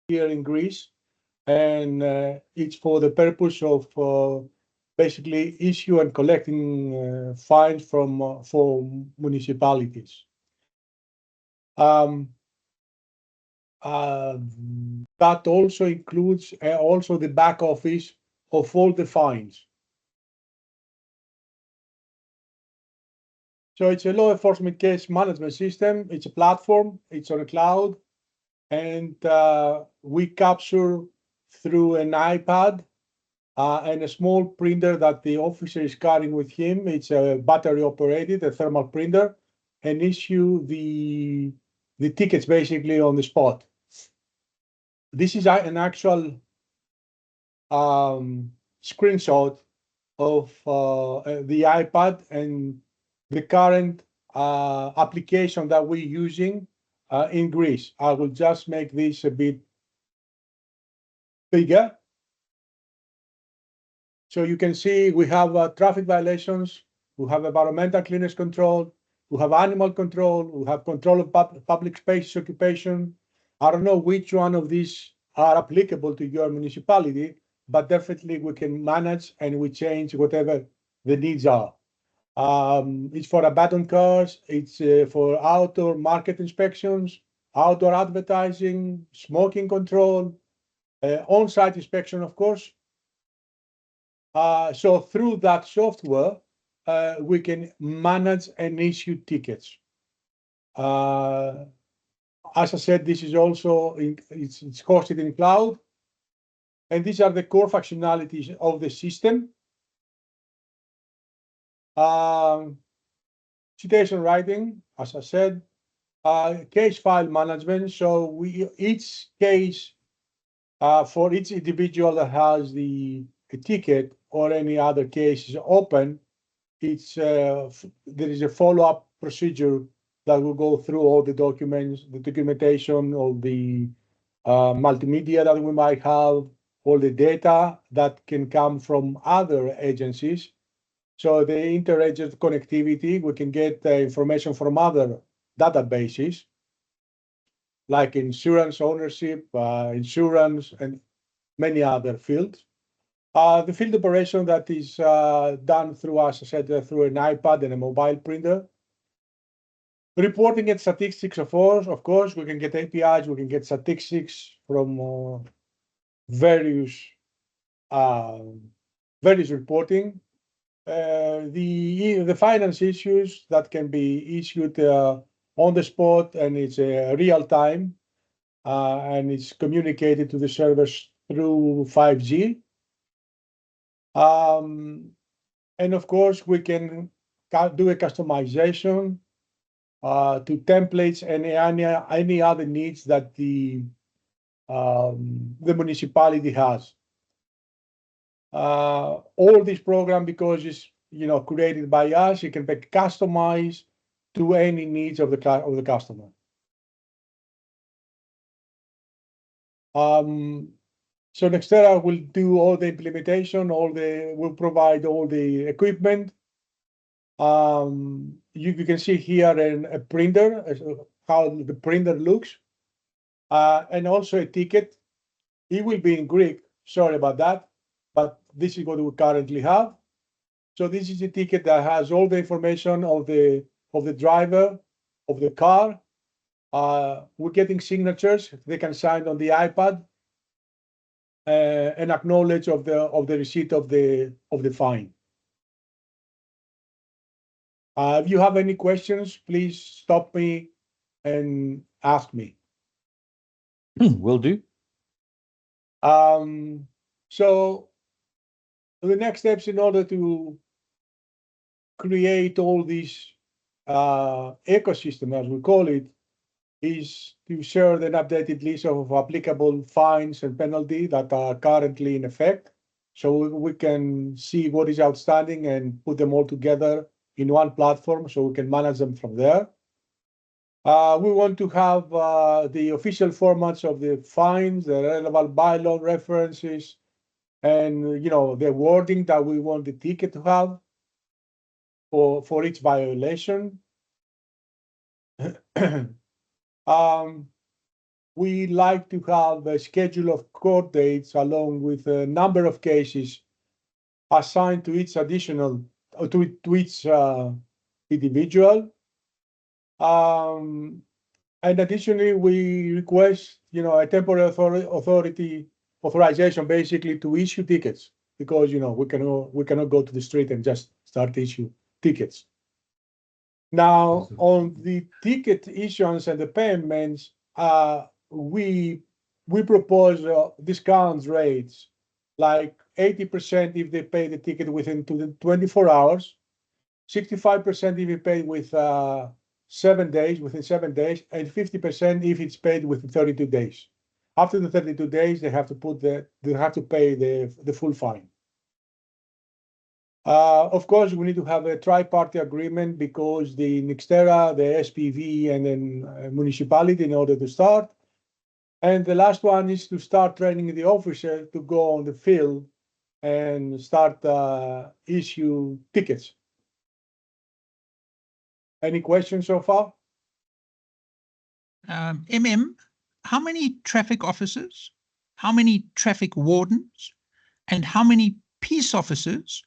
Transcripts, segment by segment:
here in Greece, and it's for the purpose of basically issue and collecting fines from for municipalities. Um, that also includes also the back office of all the fines. So it's a law enforcement case management system. It's a platform. It's on a cloud, and we capture through an iPad and a small printer that the officer is carrying with him. It's a battery operated, a thermal printer, and issue the tickets basically on the spot. This is an actual screenshot of the iPad and the current application that we're using in Greece. I will just make this a bit bigger. So you can see we have traffic violations, we have environmental clearness control, we have animal control, we have control of public space occupation. I don't know which one of these are applicable to your municipality, but definitely we can manage and we change whatever the needs are. It's for abandoned cars, it's for outdoor market inspections, outdoor advertising, smoking control, on-site inspection, of course. So through that software, we can manage and issue tickets. As I said, this is also it's hosted in cloud, and these are the core functionalities of the system. Citation writing, as I said, case file management. So each case for each individual that has a ticket or any other case is open, there is a follow-up procedure that will go through all the documents, the documentation, all the multimedia that we might have, all the data that can come from other agencies. So the inter-agent connectivity, we can get information from other databases like insurance ownership, insurance, and many other fields. The field operation that is done through, as I said, through an iPad and a mobile printer. Reporting and statistics, of course, we can get APIs, we can get statistics from various reporting. The finance issues that can be issued on the spot, and it's real time, and it's communicated to the servers through 5G. And of course, we can do a customization to templates and any other needs that the municipality has. All this program, because it's created by us, it can be customized to any needs of the customer. So Nextera will do all the implementation, will provide all the equipment. You can see here a printer, how the printer looks, and also a ticket. It will be in Greek, sorry about that, but this is what we currently have. So this is a ticket that has all the information of the driver, of the car. We're getting signatures. They can sign on the iPad and acknowledge of the receipt of the fine. If you have any questions, please stop me and ask me. Will do. So the next steps in order to create all this ecosystem, as we call it, is to share an updated list of applicable fines and penalties that are currently in effect, so we can see what is outstanding and put them all together in one platform so we can manage them from there. We want to have the official formats of the fines, the relevant bylaw references, and the wording that we want the ticket to have for each violation. we like to have a schedule of court dates along with a number of cases assigned to each to each individual. And additionally, we request, a temporary authority authorization basically to issue tickets because, we cannot go to the street and just start issue tickets. Now, on the ticket issuance and the payments, we propose discount rates like 80% if they pay the ticket within 24 hours, 65% if you pay with 7 days, within 7 days, and 50% if it's paid within 32 days. After the 32 days, they have to pay the full fine. Of course, we need to have a tri-party agreement because the Nixtera, the SPV, and then municipality in order to start. And the last one is to start training the officer to go on the field and start issue tickets. Any questions so far? How many traffic officers, how many traffic wardens, and how many peace officers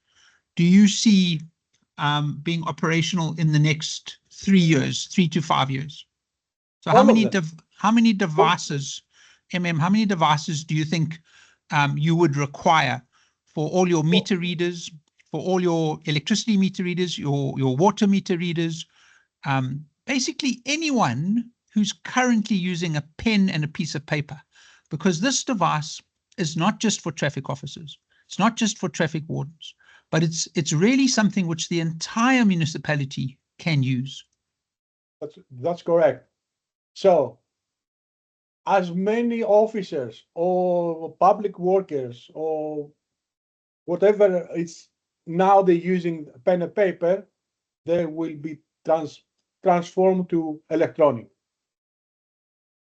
do you see being operational in the next 3 years, 3 to 5 years? So how many devices, how many devices do you think you would require for all your meter readers, for all your electricity meter readers, your water meter readers, basically anyone who's currently using a pen and a piece of paper? Because this device is not just for traffic officers, it's not just for traffic wardens, but it's really something which the entire municipality can use. That's correct. So as many officers or public workers or whatever it's now they're using pen and paper, they will be transformed to electronic.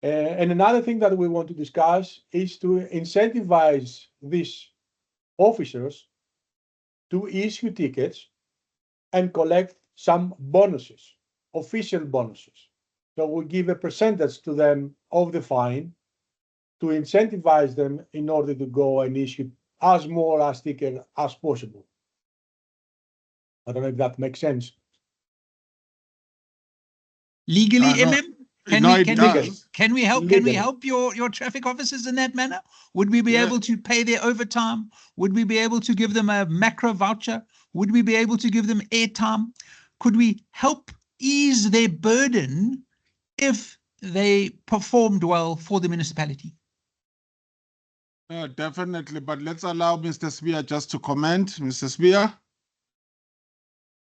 And another thing that we want to discuss is to incentivize these officers to issue tickets and collect some bonuses, official bonuses. So we give a percentage to them of the fine to incentivize them in order to go and issue as more tickets as possible. I don't know if that makes sense. Legally, No. Can we help your traffic officers in that manner? Would we be able to pay their overtime? Would we be able to give them a macro voucher? Would we be able to give them airtime? Could we help ease their burden if they performed well for the municipality? Definitely, but let's allow Mr. Spear just to comment. Mr. Spear.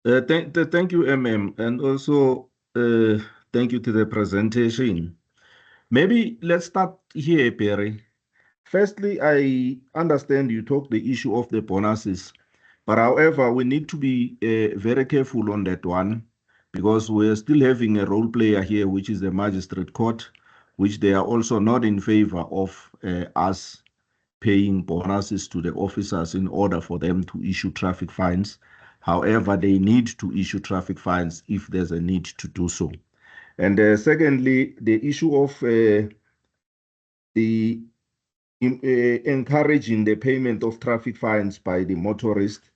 Thank you, and also thank you to the presentation. Maybe let's start here, Perry. Firstly, I understand you talk the issue of the bonuses, but however, we need to be very careful on that one because we're still having a role player here, which is the magistrate court, which they are also not in favor of us paying bonuses to the officers in order for them to issue traffic fines. However, they need to issue traffic fines if there's a need to do so. And secondly, the issue of encouraging the payment of traffic fines by the motorist.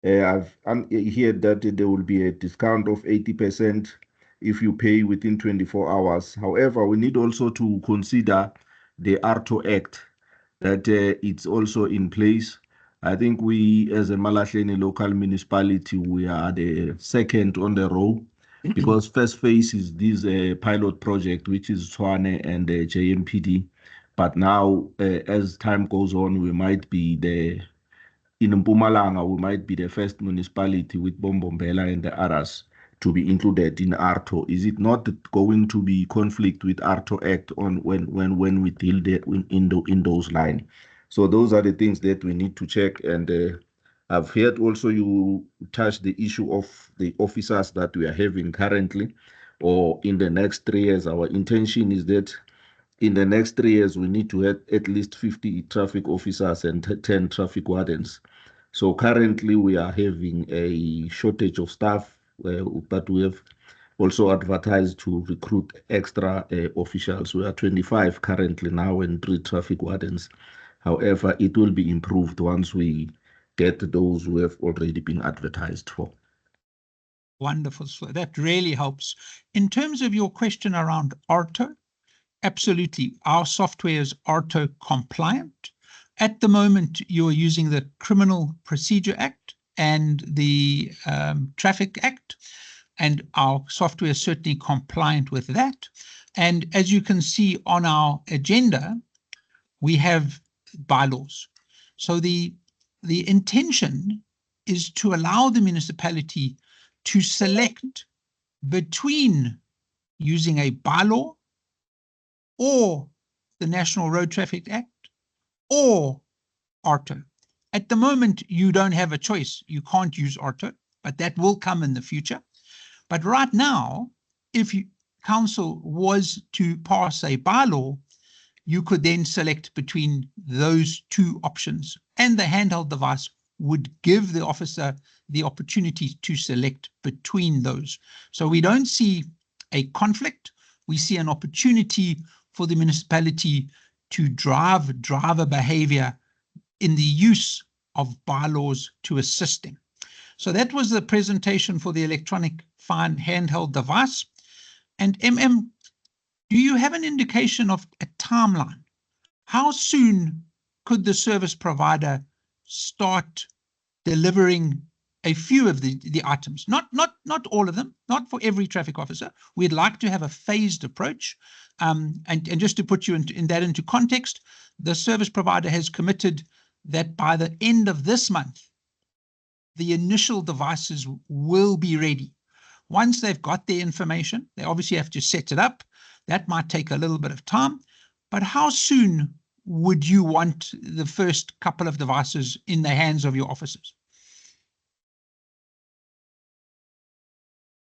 I've heard that there will be a discount of 80% if you pay within 24 hours. However, we need also to consider the ARTO Act, that it's also in place. I think we, as a Malahleni local municipality, we are the second on the row because first phase is this pilot project, which is Tshwane and JMPD. But now, as time goes on, we might be in Mpumalanga, we might be the first municipality with Bombombela and the others to be included in ARTO. Is it not going to be conflict with ARTO Act on when we deal in those lines? So those are the things that we need to check. And I've heard also you touch the issue of the officers that we are having currently, or in the next 3 years. Our intention is that in the next 3 years, we need to have at least 50 traffic officers and 10 traffic wardens. So currently we are having a shortage of staff, but we have also advertised to recruit extra officials. We are 25 currently now and 3 traffic wardens. However, it will be improved once we get those who have already been advertised for. Wonderful. So that really helps. In terms of your question around ARTO, absolutely. Our software is ARTO compliant. At the moment, you're using the Criminal Procedure Act and the Traffic Act, and our software is certainly compliant with that. And as you can see on our agenda, we have bylaws. So the intention is to allow the municipality to select between using a bylaw or the National Road Traffic Act or ARTO. At the moment, you don't have a choice. You can't use ARTO, but that will come in the future. But right now, if council was to pass a bylaw, you could then select between those two options, and the handheld device would give the officer the opportunity to select between those. So we don't see a conflict. We see an opportunity for the municipality to drive driver behavior in the use of bylaws to assist them. So that was the presentation for the electronic fine handheld device. And do you have an indication of a timeline? How soon could the service provider start delivering a few of the items? Not all of them, not for every traffic officer. We'd like to have a phased approach. And just to put you into context, the service provider has committed that by the end of this month, the initial devices will be ready. Once they've got their information, they obviously have to set it up. That might take a little bit of time, but how soon would you want the first couple of devices in the hands of your officers?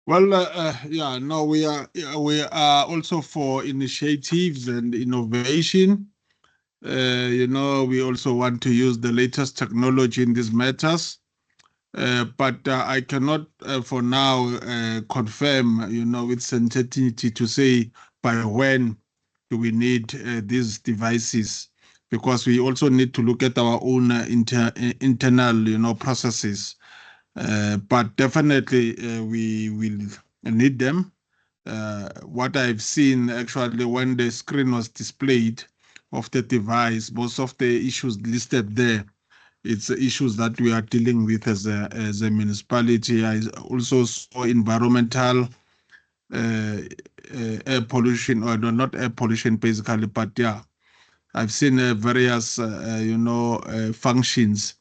Well, we are also for initiatives and innovation. We also want to use the latest technology in these matters. But I cannot for now confirm, with certainty to say by when do we need these devices, because we also need to look at our own internal, processes. But definitely we will need them. What I've seen actually when the screen was displayed of the device, most of the issues listed there, it's issues that we are dealing with as a municipality. I also saw environmental air pollution, or not air pollution basically, but yeah, I've seen various functions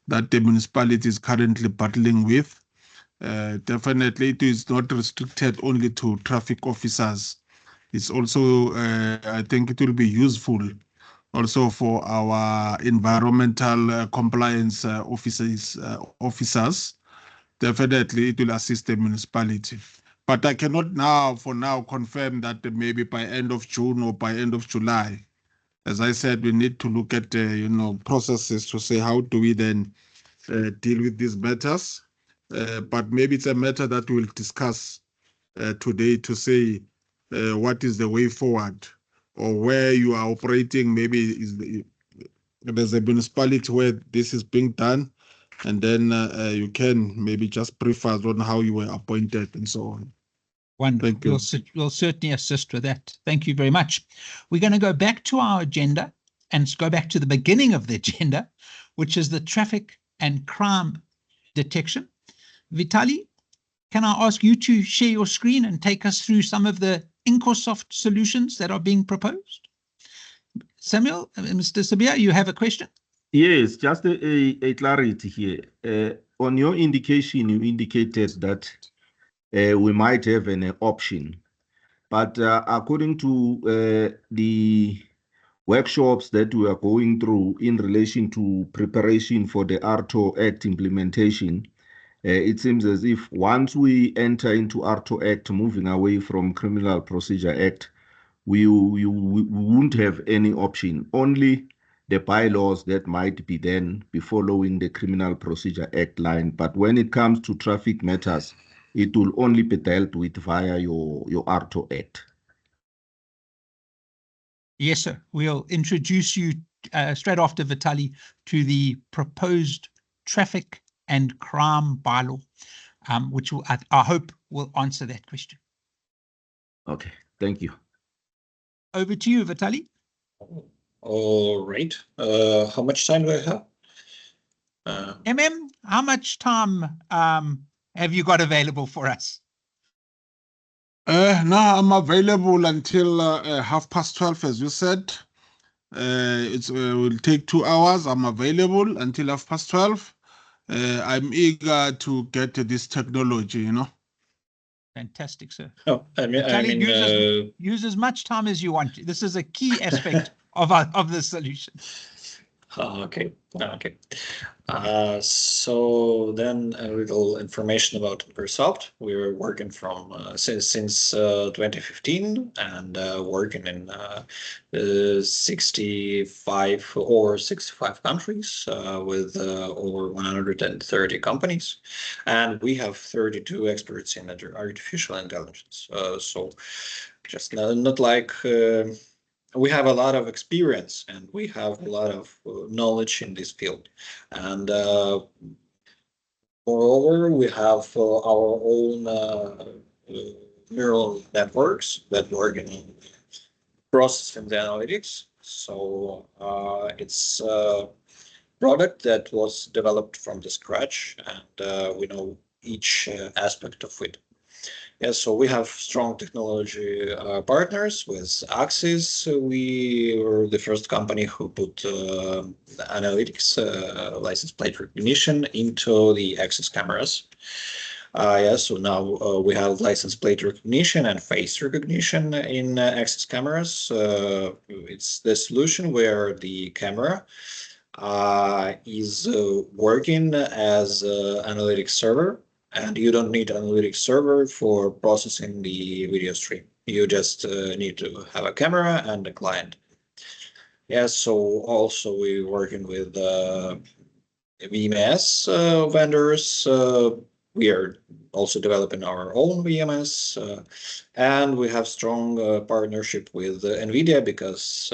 that the municipality is currently battling with. Definitely it is not restricted only to traffic officers. It's also, I think it will be useful also for our environmental compliance officers. Definitely it will assist the municipality. But I cannot for now confirm that maybe by end of June or by end of July. As I said, we need to look at processes to say how do we then deal with these matters. But maybe it's a matter that we'll discuss today to say what is the way forward, or where you are operating. Maybe there's a municipality where this is being done, and then you can maybe just brief us on how you were appointed and so on. Wonderful. Thank you. We'll certainly assist with that. Thank you very much. We're going to go back to our agenda and go back to the beginning of the agenda, which is the traffic and crime detection. Vitali, can I ask you to share your screen and take us through some of the Incosoft solutions that are being proposed? Samuel, Mr. Sabia, you have a question? Yes, just a clarity here. On your indication, you indicated that we might have an option, but according to the workshops that we are going through in relation to preparation for the ARTO Act implementation, it seems as if once we enter into ARTO Act, moving away from Criminal Procedure Act, we won't have any option, only the bylaws that might be then be following the Criminal Procedure Act line. But when it comes to traffic matters, it will only be dealt with via your RTO Act. Yes, sir. We'll introduce you straight after Vitaly to the proposed traffic and crime bylaw, which will, I hope will answer that question. Okay, thank you. Over to you, Vitaly. All right. How much time do I have? How much time have you got available for us? Now I'm available until 12:30, as you said. It will take 2 hours. I'm available until 12:30. I'm eager to get this technology, you know. Fantastic, sir. No, Use as much time as you want. This is a key aspect of the solution. Okay. So then a little information about Microsoft. We're working from since 2015 and working in 65 countries with over 130 companies, and we have 32 experts in artificial intelligence. So just not like. We have a lot of experience and we have a lot of knowledge in this field, and moreover we have our own neural networks that work in processing the analytics. So it's a product that was developed from the scratch, and we know each aspect of it. Yeah, so we have strong technology partners with Axis. We were the first company who put analytics, license plate recognition into the Axis cameras. Yeah, so now we have license plate recognition and face recognition in Axis cameras. It's the solution where the camera is working as an analytics server. And you don't need an analytics server for processing the video stream. You just need to have a camera and a client. Yeah, so also we're working with VMS vendors. We are also developing our own VMS, and we have strong partnership with NVIDIA because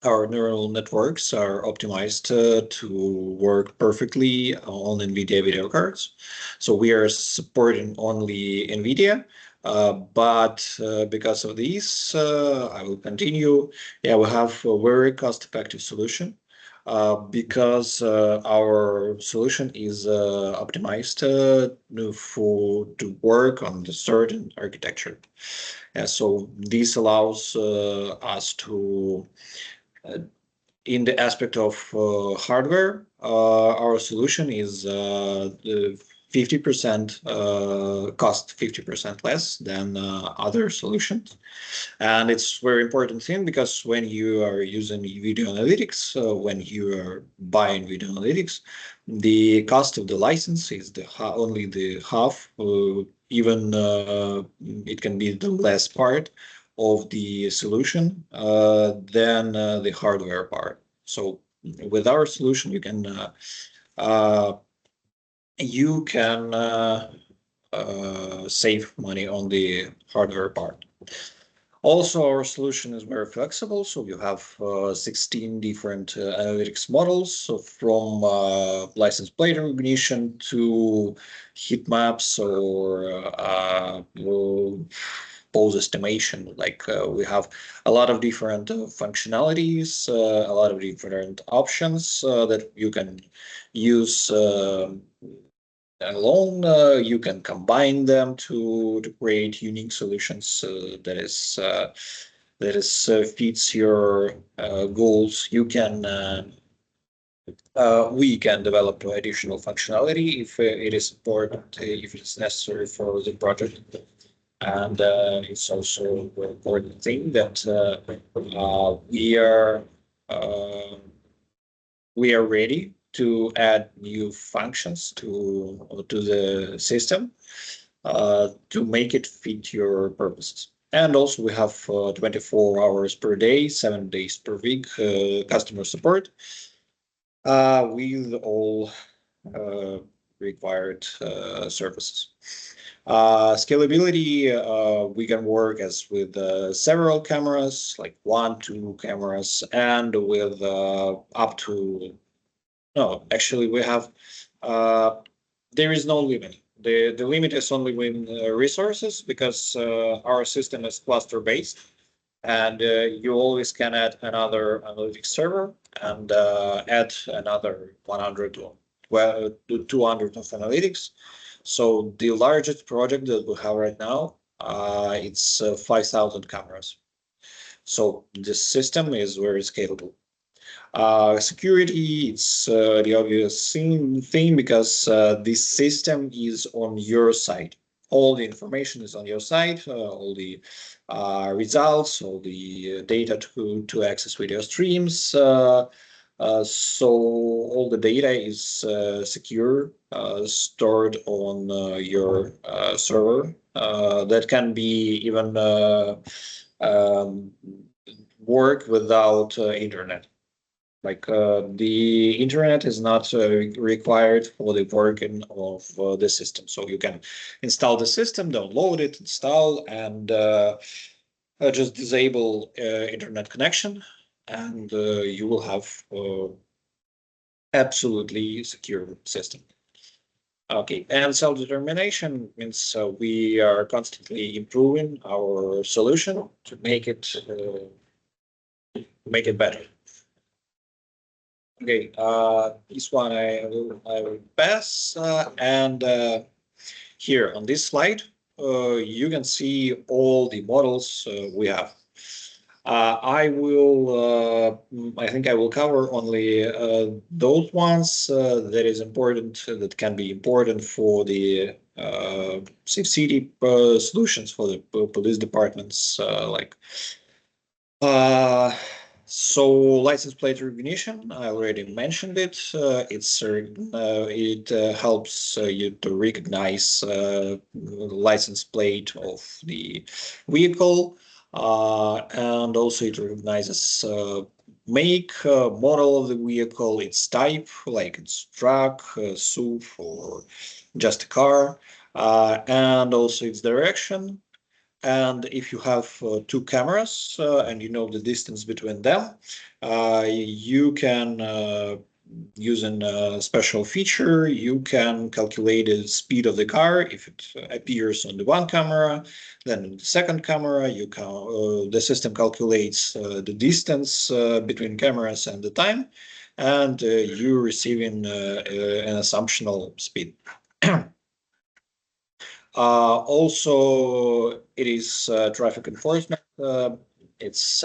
our neural networks are optimized to work perfectly on NVIDIA video cards. So we are supporting only NVIDIA, but because of these, I will continue. Yeah, we have a very cost-effective solution because our solution is optimized to work on the certain architecture. Yeah, so this allows us to in the aspect of hardware, our solution is 50% cost 50% less than other solutions. And it's very important thing because when you are using video analytics, when you are buying video analytics, the cost of the license is only the half, even it can be the less part of the solution than the hardware part. So with our solution, you can save money on the hardware part. Also, our solution is very flexible, so you have 16 different analytics models, so from license plate recognition to heat maps or pose estimation. Like we have a lot of different functionalities, a lot of different options that you can use alone. You can combine them to create unique solutions that fits your goals. You can we can develop additional functionality if it is important, if it's necessary for the project. And it's also an important thing that we are ready to add new functions to the system to make it fit your purposes. And also we have 24 hours per day, 7 days per week customer support with all required services. Scalability, we can work as with several cameras, like 1, 2 cameras, and with up to, no, actually we have, there is no limit. The limit is only with resources, because our system is cluster based, and you always can add another analytics server and add another 100 to 200 of analytics. So the largest project that we have right now, it's 5,000 cameras. So this system is very scalable. Security, it's the obvious thing, because this system is on your side. All the information is on your side, all the results, all the data to access video streams. So all the data is secure, stored on your server. That can be even work without internet. Like the internet is not required for the working of the system. So you can install the system, download it, install, and just disable internet connection, and you will have absolutely secure system. Okay, and self-determination means we are constantly improving our solution to make it better. Okay, this one I will pass, and here on this slide, you can see all the models we have. I think I will cover only those ones that is important, that can be important for the safe city solutions for the police departments, like. So license plate recognition, I already mentioned it. It helps you to recognize license plate of the vehicle, and also it recognizes make, model of the vehicle, its type, like it's truck, SUV, or just a car, and also its direction. And if you have 2 cameras and you know the distance between them, you can, using a special feature, you can calculate the speed of the car. If it appears on the one camera, then in the second camera, you can, the system calculates the distance between cameras and the time, and you're receiving an assumptional speed. Also, it is traffic enforcement. It's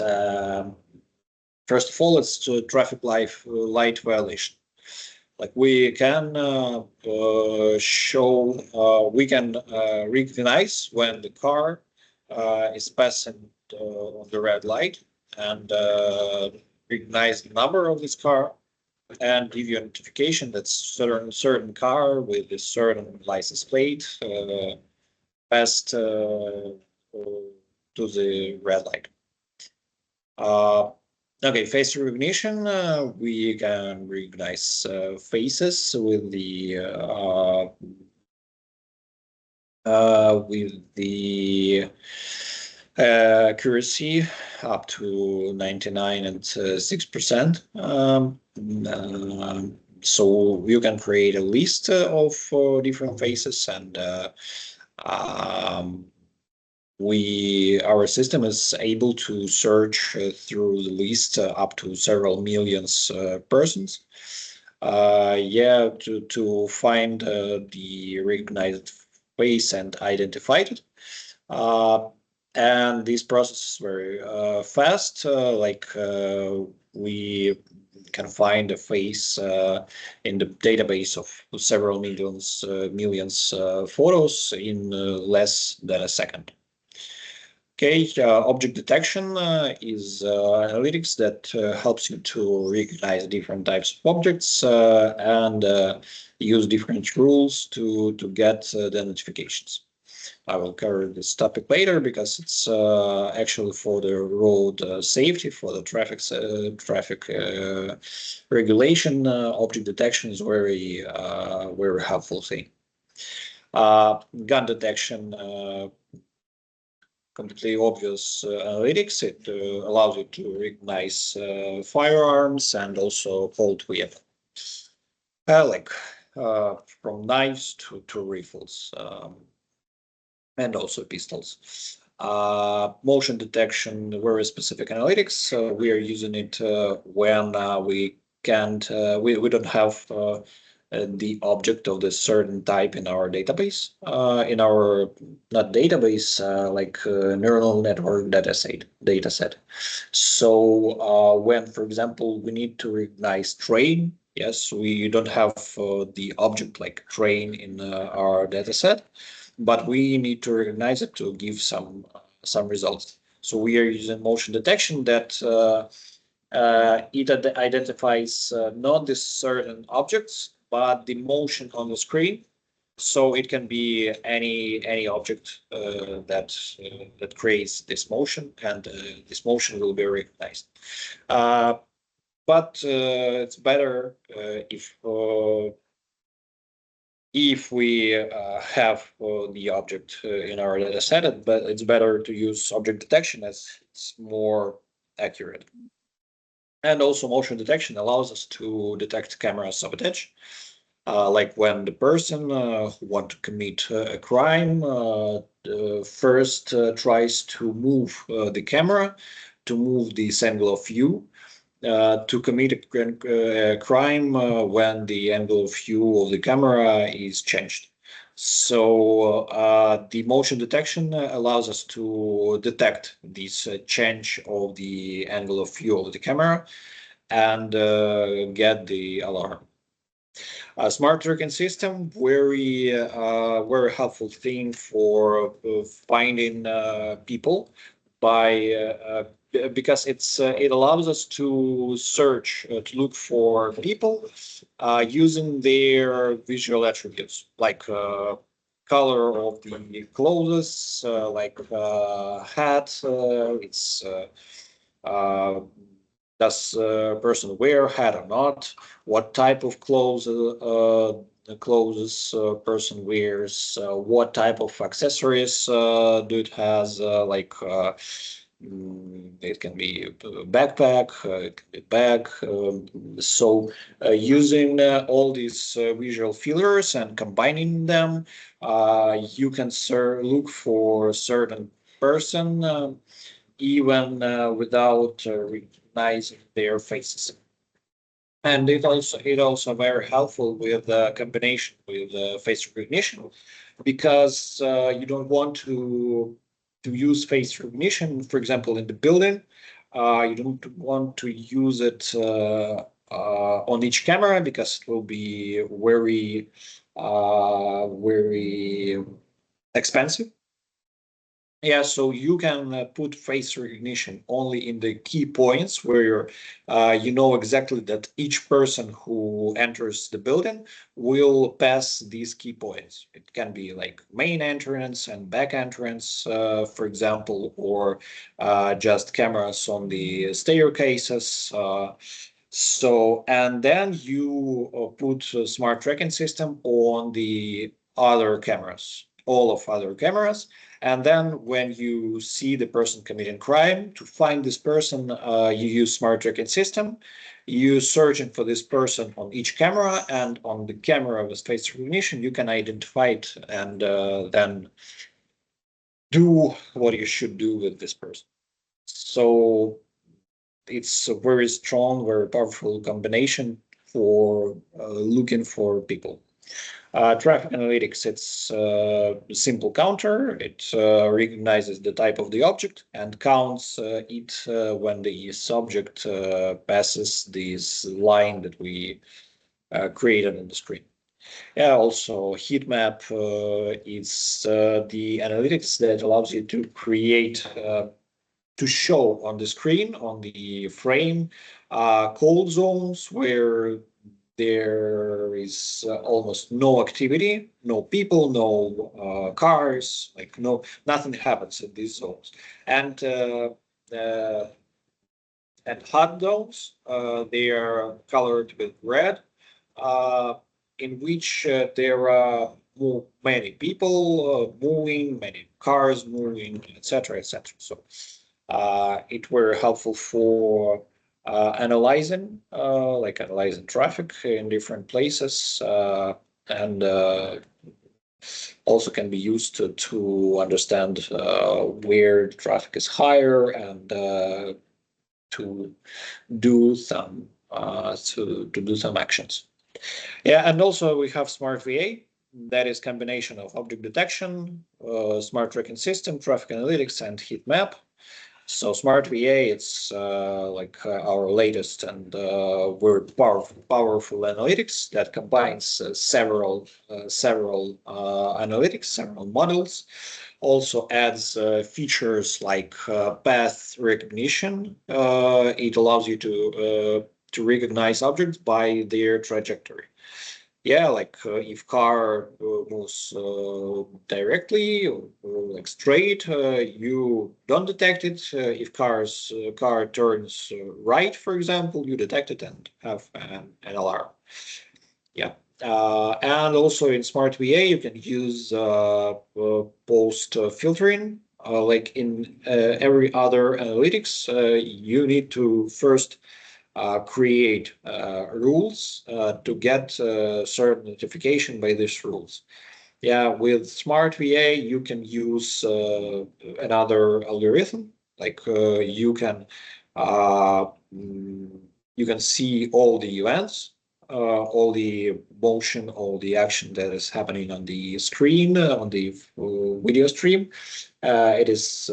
first of all, it's traffic light violation. Like we can show, we can recognize when the car is passing on the red light, and recognize the number of this car, and give you a notification that certain car with a certain license plate passed to the red light. Okay, face recognition. We can recognize faces with the accuracy up to 99.6%. So you can create a list of different faces, and our system is able to search through the list up to several millions persons. To find the recognized face and identify it. And this process is very fast. We can find a face in the database of several millions photos in less than a second. Okay, object detection is analytics that helps you to recognize different types of objects and use different rules to get the notifications. I will cover this topic later because it's actually for the road safety, for the traffic regulation. Object detection is very helpful thing. Gun detection, completely obvious analytics. It allows you to recognize firearms and also hold weapons, like from knives to rifles, and also pistols. Motion detection, very specific analytics. We are using it when we can't, we don't have the object of the certain type in our database, in our not database, like neural network dataset. So when, for example, we need to recognize train, yes, we don't have the object like train in our dataset, but we need to recognize it to give some results. So we are using motion detection that it identifies not the certain objects, but the motion on the screen. So it can be any object that creates this motion, and this motion will be recognized. But it's better if we have the object in our data set, but it's better to use object detection as it's more accurate. And also motion detection allows us to detect camera sabotage, like when the person who wants to commit a crime first tries to move the camera, to move this angle of view, to commit a crime when the angle of view of the camera is changed. So the motion detection allows us to detect this change of the angle of view of the camera and get the alarm. A smart tracking system, very helpful thing for finding people by because it allows us to search to look for people using their visual attributes like color of the clothes, like hat. It's does a person wear hat or not? What type of clothes person wears? What type of accessories do it has? It can be a backpack, it can be a bag. So using all these visual filters and combining them, you can look for a certain person even without recognizing their faces. And it also very helpful with combination with face recognition, because you don't want to use face recognition, for example, in the building. You don't want to use it on each camera because it will be very expensive. Yeah, so you can put face recognition only in the key points where you know exactly that each person who enters the building will pass these key points. It can be like main entrance and back entrance, for example, or just cameras on the staircases. So, and then you put a smart tracking system on the other cameras, all of other cameras. And then when you see the person committing crime, to find this person, you use smart tracking system. You searching for this person on each camera, and on the camera with face recognition, you can identify it and then do what you should do with this person. So it's a very strong, very powerful combination for looking for people. Traffic analytics, it's a simple counter. It recognizes the type of the object and counts it when the subject passes this line that we created on the screen. Yeah, also heat map is the analytics that allows you to create to show on the screen, on the frame, cold zones where there is almost no activity, no people, no cars, like nothing happens in these zones. And hot zones, they are colored with red, in which there are many people moving, many cars moving, etc., etc. So it were helpful for analyzing traffic in different places, and also can be used to understand where traffic is higher and to do some actions. Yeah, and also we have Smart VA. That is combination of object detection, smart tracking system, traffic analytics, and heat map. So Smart VA, it's our latest and very powerful analytics that combines several analytics, several models. Also adds features like path recognition. It allows you to recognize objects by their trajectory. Yeah, like if car moves directly or like straight, you don't detect it. If car turns right, for example, you detect it and have an alarm. Yeah. And also in Smart VA, you can use post filtering. Like in every other analytics, you need to first create rules to get certain notification by these rules. Yeah, with Smart VA, you can use another algorithm. Like you can see all the events, all the motion, all the action that is happening on the screen, on the video stream. It is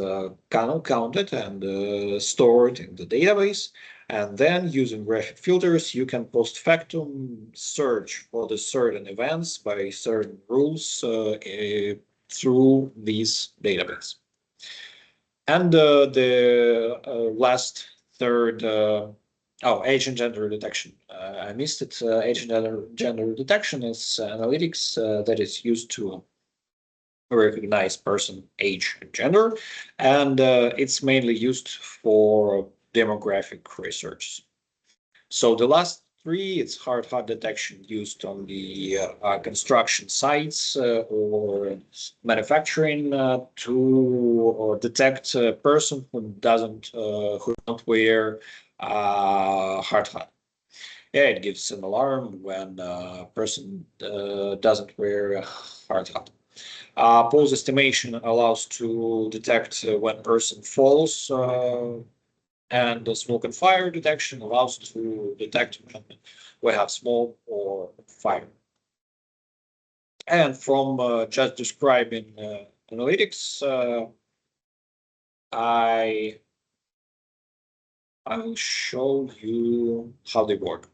counted and stored in the database. And then using graphic filters, you can post factum search for the certain events by certain rules through these database. And the last third, age and gender detection. I missed it. Age and gender detection is analytics that is used to recognize person, age, and gender, and it's mainly used for demographic research. So the last three, it's hard hat detection used on the construction sites or manufacturing to detect a person who don't wear hard hat. Yeah, it gives an alarm when a person doesn't wear a hard hat. Pulse estimation allows to detect when person falls, and the smoke and fire detection allows to detect when we have smoke or fire. And from just describing analytics, I will show you how they work.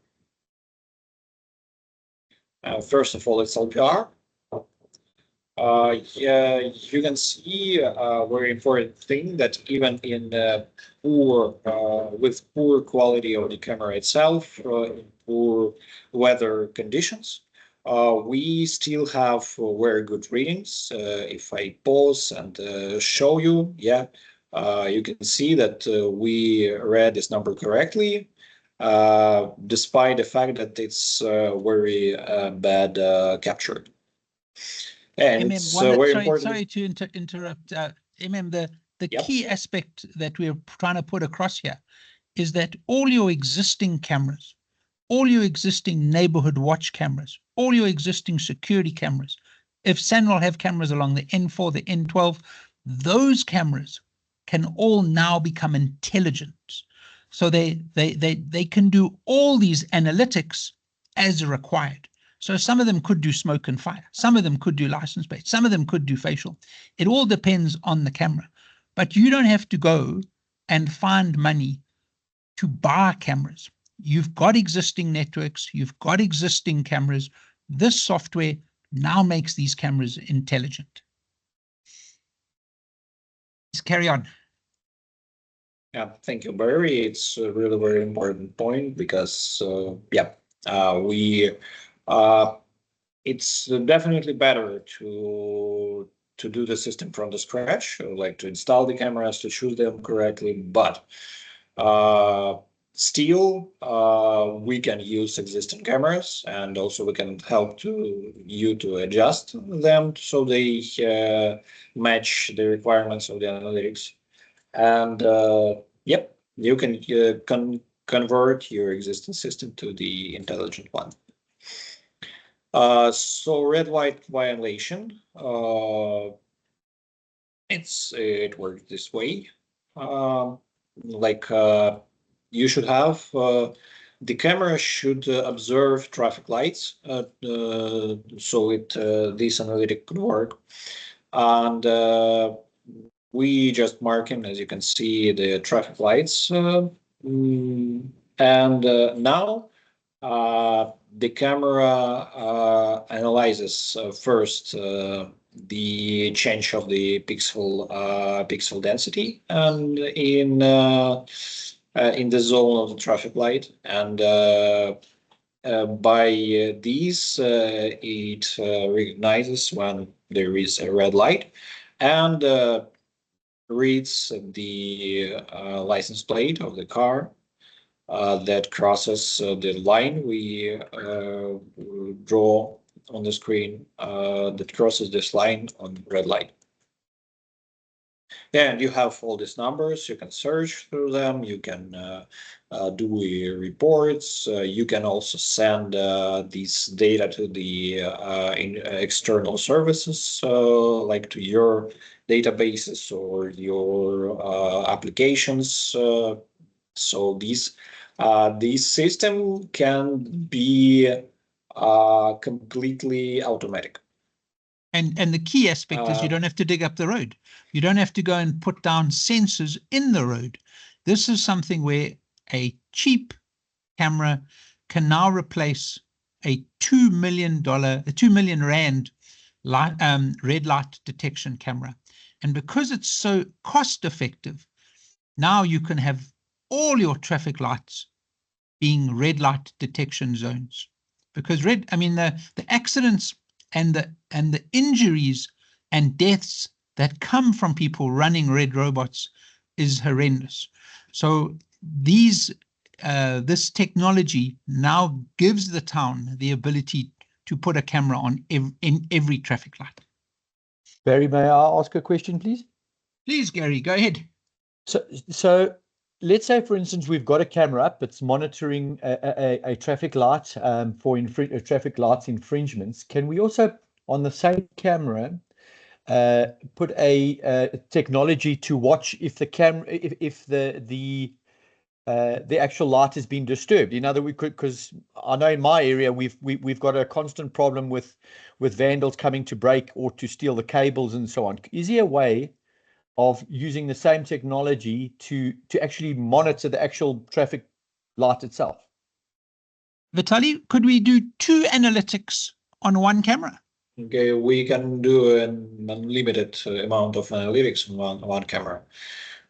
First of all, it's LPR. Yeah, you can see a very important thing that even in with poor quality of the camera itself, in poor weather conditions, we still have very good readings. If I pause and show you, yeah, you can see that we read this number correctly, despite the fact that it's very bad captured. And it's very important. Sorry to interrupt. The Yep. key aspect that we're trying to put across here is that all your existing cameras, all your existing neighborhood watch cameras, all your existing security cameras, if SANRAL have cameras along the N4, the N12, those cameras can all now become intelligent. So they can do all these analytics as required. So some of them could do smoke and fire. Some of them could do license plate. Some of them could do facial. It all depends on the camera. But you don't have to go and find money to buy cameras. You've got existing networks. You've got existing cameras. This software now makes these cameras intelligent. Let's carry on. Yeah, thank you, Barry. It's a really very important point because, yeah, It's definitely better to do the system from the scratch, like to install the cameras, to choose them correctly, but still we can use existing cameras, and also we can help you to adjust them so they match the requirements of the analytics. And yep, you can convert your existing system to the intelligent one. So red light violation, it works this way. You should have the camera should observe traffic lights, so this analytic could work. And we just marking, as you can see, the traffic lights, and now the camera analyzes first the change of the pixel density and in the zone of the traffic light, and by these it recognizes when there is a red light and reads the license plate of the car that crosses the line we draw on the screen, that crosses this line on red light. And you have all these numbers, you can search through them, you can do reports, you can also send these data to the external services, like to your databases or your applications. So this system can be completely automatic. And the key aspect is you don't have to dig up the road. You don't have to go and put down sensors in the road. This is something where a cheap camera can now replace a $2 million Rand red light detection camera. And because it's so cost effective, now you can have all your traffic lights being red light detection zones. Because the accidents and the injuries and deaths that come from people running red robots is horrendous. So this technology now gives the town the ability to put a camera on in every traffic light. Barry, may I ask a question, please? Please, Gary, go ahead. So let's say, for instance, we've got a camera up, it's monitoring a traffic light for traffic lights infringements. Can we also, on the same camera, put a technology to watch if the camera, if the actual light has been disturbed? In other words, because I know in my area we've got a constant problem with vandals coming to break or to steal the cables and so on. Is there a way of using the same technology to actually monitor the actual traffic light itself? Vitaly, could we do 2 analytics on one camera? Okay, we can do an unlimited amount of analytics on one camera.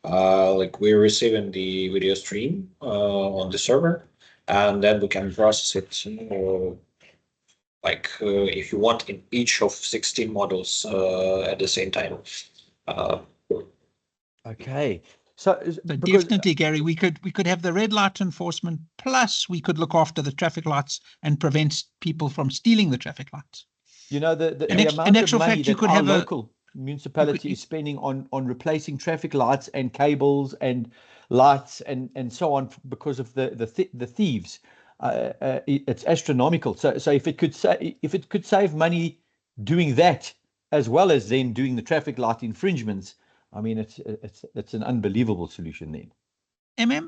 Like we're receiving the video stream on the server, and then we can process it if you want in each of 16 models at the same time. Okay. So definitely, Gary, we could have the red light enforcement, plus we could look after the traffic lights and prevent people from stealing the traffic lights. You know, the amount of money that our local municipality is spending on replacing traffic lights and cables and lights and so on because of the thieves, it's astronomical. So if it could save money doing that as well as then doing the traffic light infringements, I mean, it's an unbelievable solution then.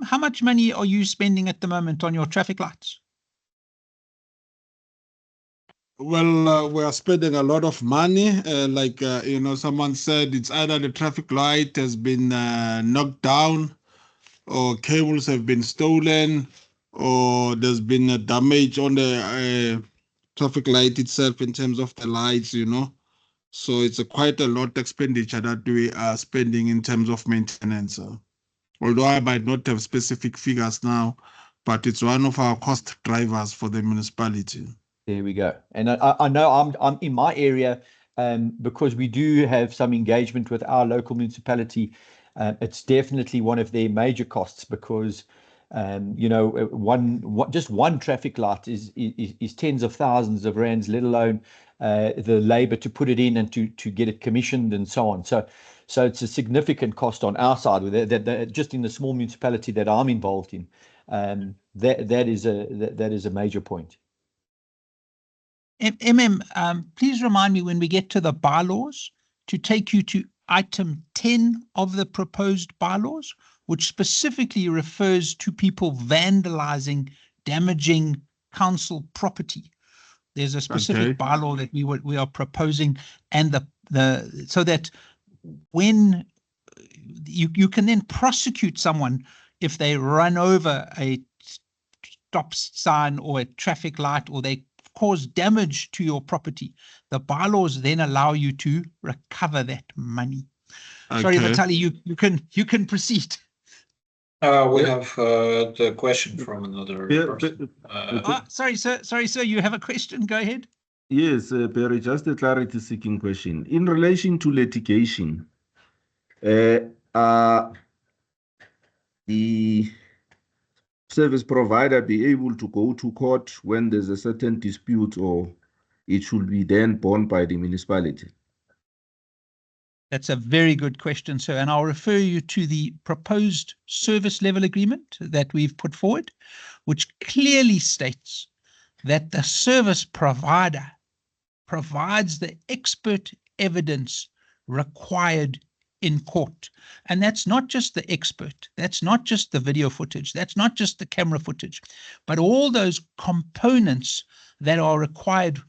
How much money are you spending at the moment on your traffic lights? Well, we are spending a lot of money. Someone said it's either the traffic light has been knocked down, or cables have been stolen, or there's been a damage on the traffic light itself in terms of the lights, So it's quite a lot expenditure that we are spending in terms of maintenance. Although I might not have specific figures now, but it's one of our cost drivers for the municipality. There we go. And I know I'm in my area, because we do have some engagement with our local municipality. It's definitely one of their major costs because, you know, just one traffic light is tens of thousands of rands, let alone the labor to put it in and to get it commissioned and so on. So it's a significant cost on our side with that just in the small municipality that I'm involved in. That is a major point. Please remind me when we get to the bylaws to take you to item 10 of the proposed bylaws, which specifically refers to people vandalizing, damaging council property. There's a specific bylaw that we are proposing, and so that when you can then prosecute someone if they run over a stop sign or a traffic light, or they cause damage to your property, the bylaws then allow you to recover that money. Okay. Sorry, Vitaly, you can proceed. We have the question from another person. Sorry, sir, you have a question? Go ahead. Yes, Perry, just a clarity-seeking question. In relation to litigation, the service provider be able to go to court when there's a certain dispute, or it should be then borne by the municipality? That's a very good question, sir. And I'll refer you to the proposed service level agreement that we've put forward, which clearly states that the service provider provides the expert evidence required in court. And that's not just the expert, that's not just the video footage, that's not just the camera footage, but all those components that are required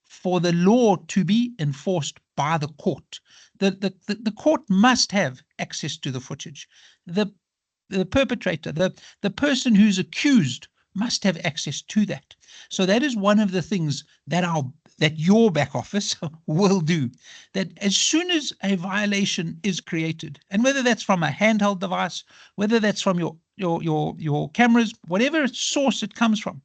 for the law to be enforced by the court. The court must have access to the footage. The perpetrator, the person who's accused, must have access to that. So that is one of the things that your back office will do, that as soon as a violation is created, and whether that's from a handheld device, whether that's from your cameras, whatever source it comes from,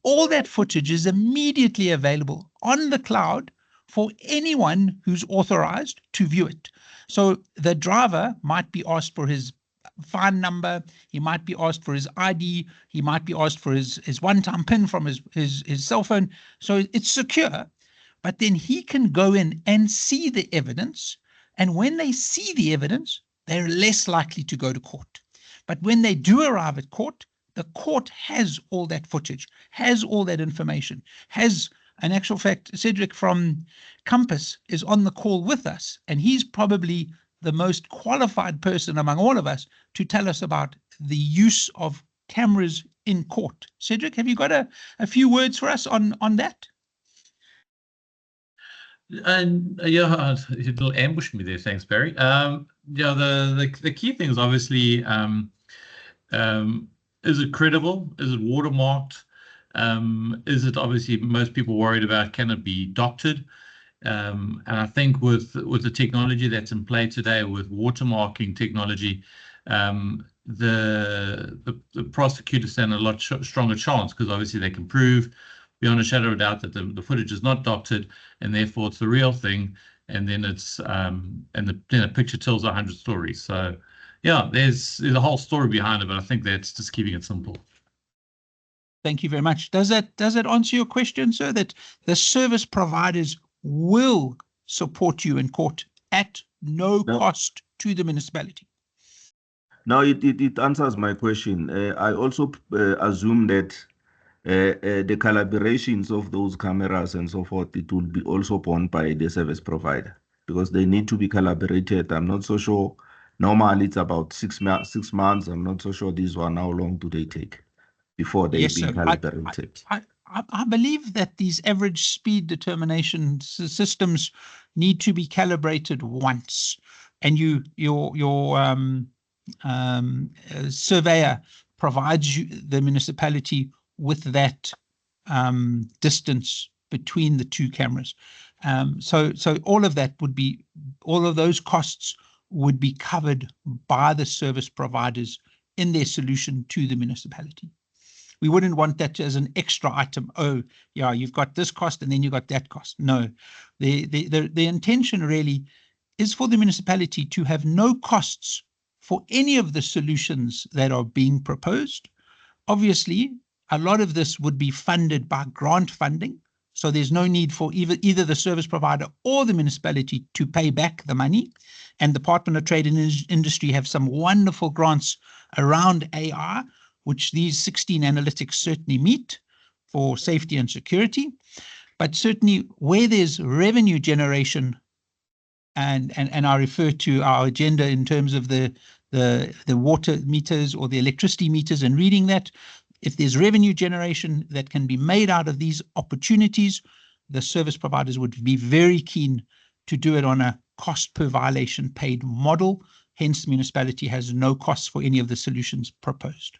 all that footage is immediately available on the cloud for anyone who's authorized to view it. So the driver might be asked for his fine number, he might be asked for his ID, he might be asked for his one-time PIN from his cell phone. So it's secure, but then he can go in and see the evidence. And when they see the evidence, they're less likely to go to court. But when they do arrive at court, the court has all that footage, has all that information, has, in actual fact, Cedric from Compass is on the call with us, and he's probably the most qualified person among all of us to tell us about the use of cameras in court. Cedric, have you got a few words for us on that? And yeah, it'll ambush me there. Thanks, Barry. Yeah, the key thing is obviously, is it credible? Is it watermarked? Is it obviously most people worried about, can it be doctored? And I think with the technology that's in play today, with watermarking technology, the prosecutors stand a lot stronger chance, because obviously they can prove beyond a shadow of doubt that the footage is not doctored, and therefore it's the real thing. And then it's and the picture tells 100 stories. So yeah, there's a whole story behind it, but I think that's just keeping it simple. Thank you very much. Does that answer your question, sir? That the service providers will support you in court at no cost to the municipality? No, it answers my question. I also assume that the calibrations of those cameras and so forth, it will be also borne by the service provider, because they need to be calibrated. I'm not so sure. Normally, it's about 6 months. I'm not so sure this one, how long do they take before they be calibrated? I believe that these average speed determination systems need to be calibrated once, and your surveyor provides the municipality with that distance between the two cameras. So all of that would be, all of those costs would be covered by the service providers in their solution to the municipality. We wouldn't want that as an extra item. Oh, yeah, you've got this cost and then you got that cost. No, the intention really is for the municipality to have no costs for any of the solutions that are being proposed. Obviously, a lot of this would be funded by grant funding. So there's no need for either the service provider or the municipality to pay back the money. And the Department of Trade and Industry have some wonderful grants around AI, which these 16 analytics certainly meet for safety and security. But certainly where there's revenue generation, and I refer to our agenda in terms of the water meters or the electricity meters and reading that, if there's revenue generation that can be made out of these opportunities, the service providers would be very keen to do it on a cost per violation paid model. Hence, the municipality has no costs for any of the solutions proposed.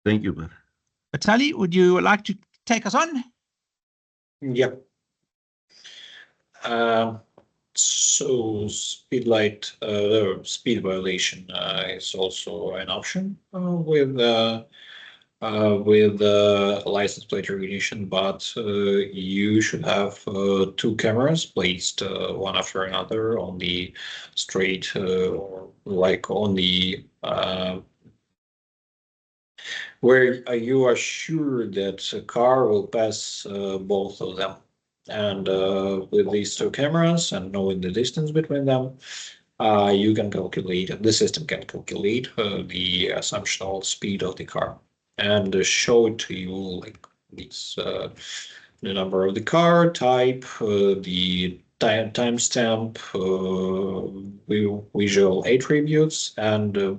Thank you, man. Batali, would you like to take us on? Yep. So speed violation is also an option with license plate recognition, but you should have two cameras placed one after another on the street or like on the where you are sure that a car will pass both of them. And with these two cameras and knowing the distance between them, you can calculate, the system can calculate the assumptional speed of the car and show it to you like this, the number of the car, type, the timestamp, visual attributes, and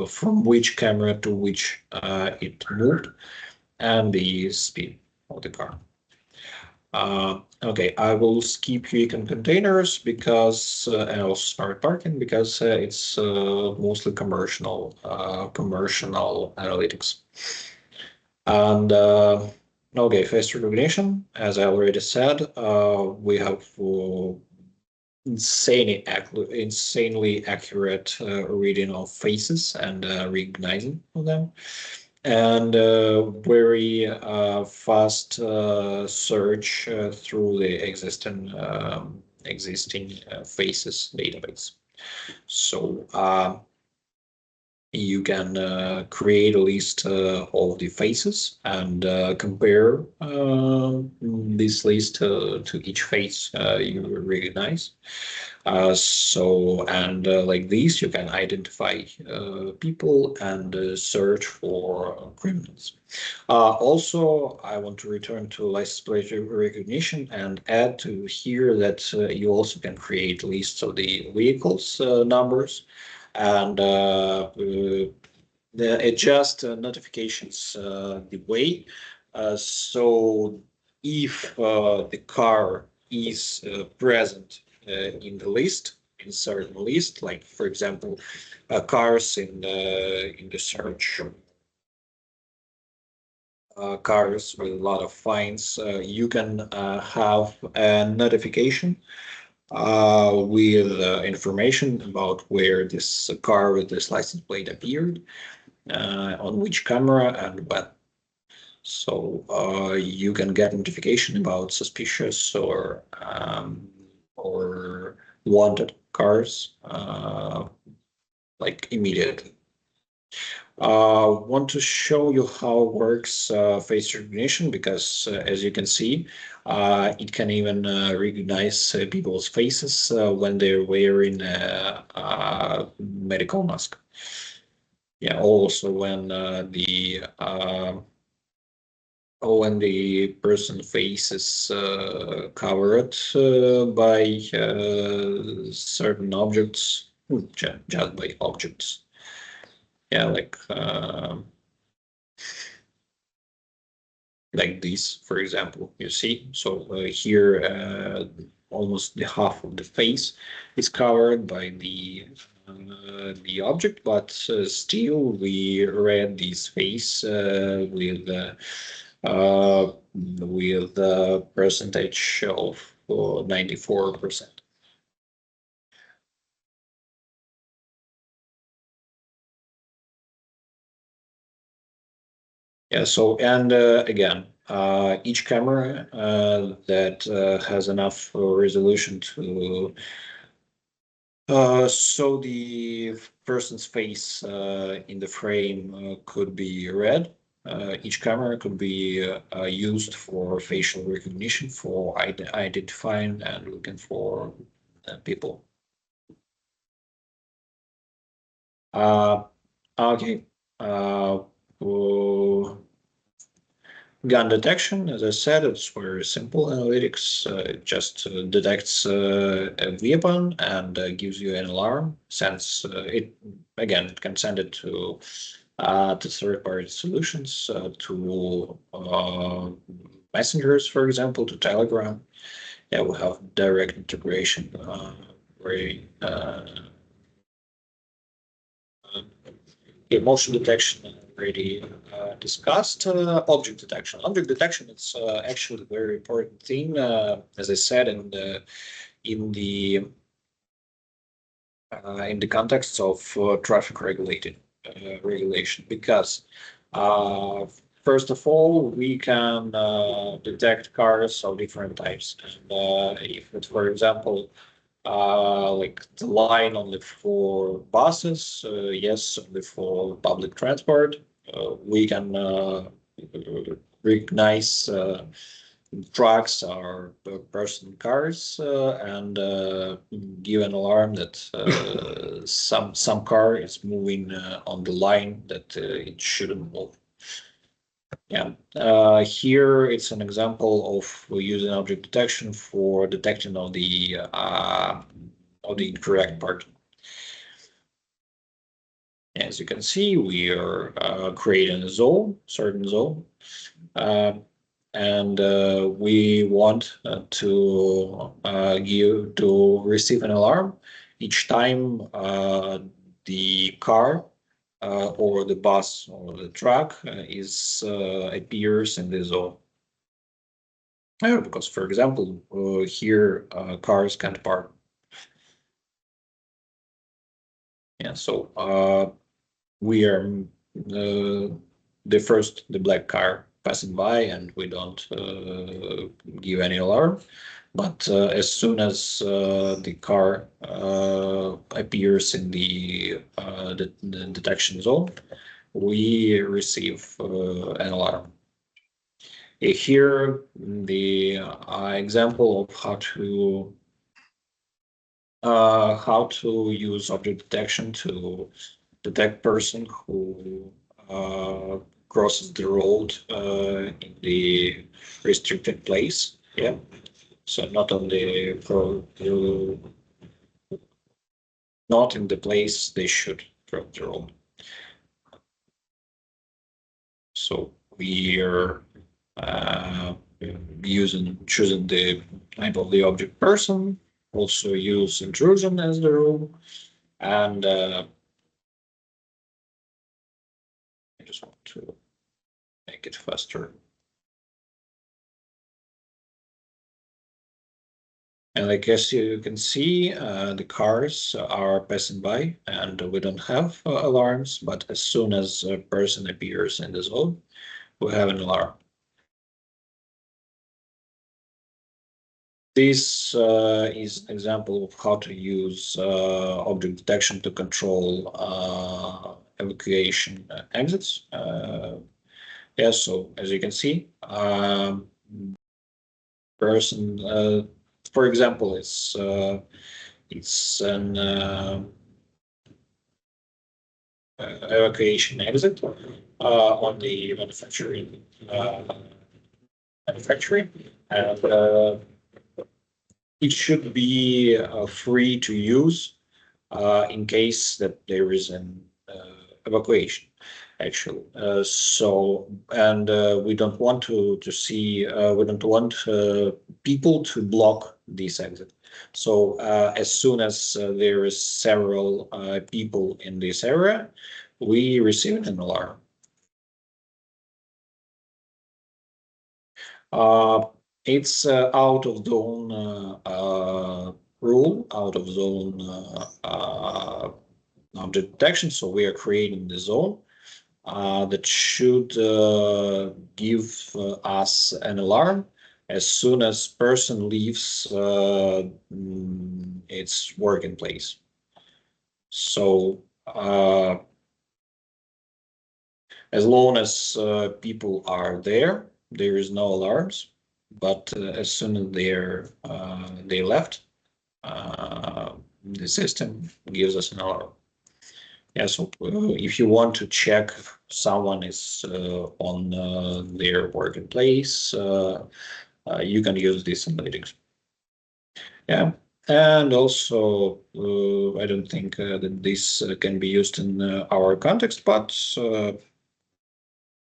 from which camera to which it moved, and the speed of the car. Okay, I will skip vehicle containers because and I'll start parking because it's mostly commercial analytics. And okay, face recognition, as I already said, we have insanely accurate reading of faces and recognizing of them, and very fast search through the existing faces database. So you can create a list of the faces and compare this list to each face you recognize. Like this, you can identify people and search for criminals. Also, I want to return to license plate recognition and add to here that you also can create lists of the vehicles numbers and adjust notifications the way. So if the car is present in the list, in certain list, like for example, cars in the search, cars with a lot of fines, you can have a notification with information about where this car with this license plate appeared, on which camera and when. So you can get notification about suspicious or wanted cars like immediately. Want to show you how it works face recognition because as you can see, it can even recognize people's faces when they're wearing a medical mask. Yeah, also when the person face is covered by certain objects, just by objects. Yeah, like this, for example, you see. So here, almost the half of the face is covered by the object, but still we read this face with the percentage of 94%. Yeah, so, and again, each camera that has enough resolution to show the person's face in the frame could be red. Each camera could be used for facial recognition, for identifying and looking for people. Okay. Gun detection, as I said, it's very simple analytics. It just detects a weapon and gives you an alarm. Sends it again. It can send it to third-party solutions, to messengers, for example, to Telegram. Yeah, we have direct integration. Motion detection already discussed. Object detection. Object detection is actually a very important thing, as I said, in the context of traffic regulation, because first of all, we can detect cars of different types, and if it's, for example, like the line only for buses, yes, only for public transport. We can recognize trucks or person cars and give an alarm that some car is moving on the line that it shouldn't move. Yeah, here it's an example of using object detection for detecting of the incorrect part. As you can see, we are creating a zone, certain zone, and we want to receive an alarm each time the car or the bus or the truck appears in the zone. Because, for example, here cars can't park. Yeah, so we are the black car passing by, and we don't give any alarm. But as soon as the car appears in the detection zone, we receive an alarm. Here, the example of how to use object detection to detect person who crosses the road in the restricted place. Yeah, so not in the place they should cross the road. So we are choosing the type of the object person. Also use intrusion as the rule, and I just want to make it faster. And like as you can see, the cars are passing by, and we don't have alarms. But as soon as a person appears in the zone, we have an alarm. This is an example of how to use object detection to control evacuation exits. Yeah, so as you can see, person, for example, it's an evacuation exit on the manufacturing, and it should be free to use in case that there is an evacuation, actually. So, and we don't want to see, we don't want people to block this exit. So as soon as there is several people in this area, we receive an alarm. It's out of zone rule, out of zone object detection. So we are creating the zone. that should give us an alarm as soon as person leaves its working place. So as long as people are there, there is no alarms. But as soon as they left, the system gives us an alarm. Yeah, so if you want to check if someone is on their working place, you can use this analytics. Yeah, and also I don't think that this can be used in our context, but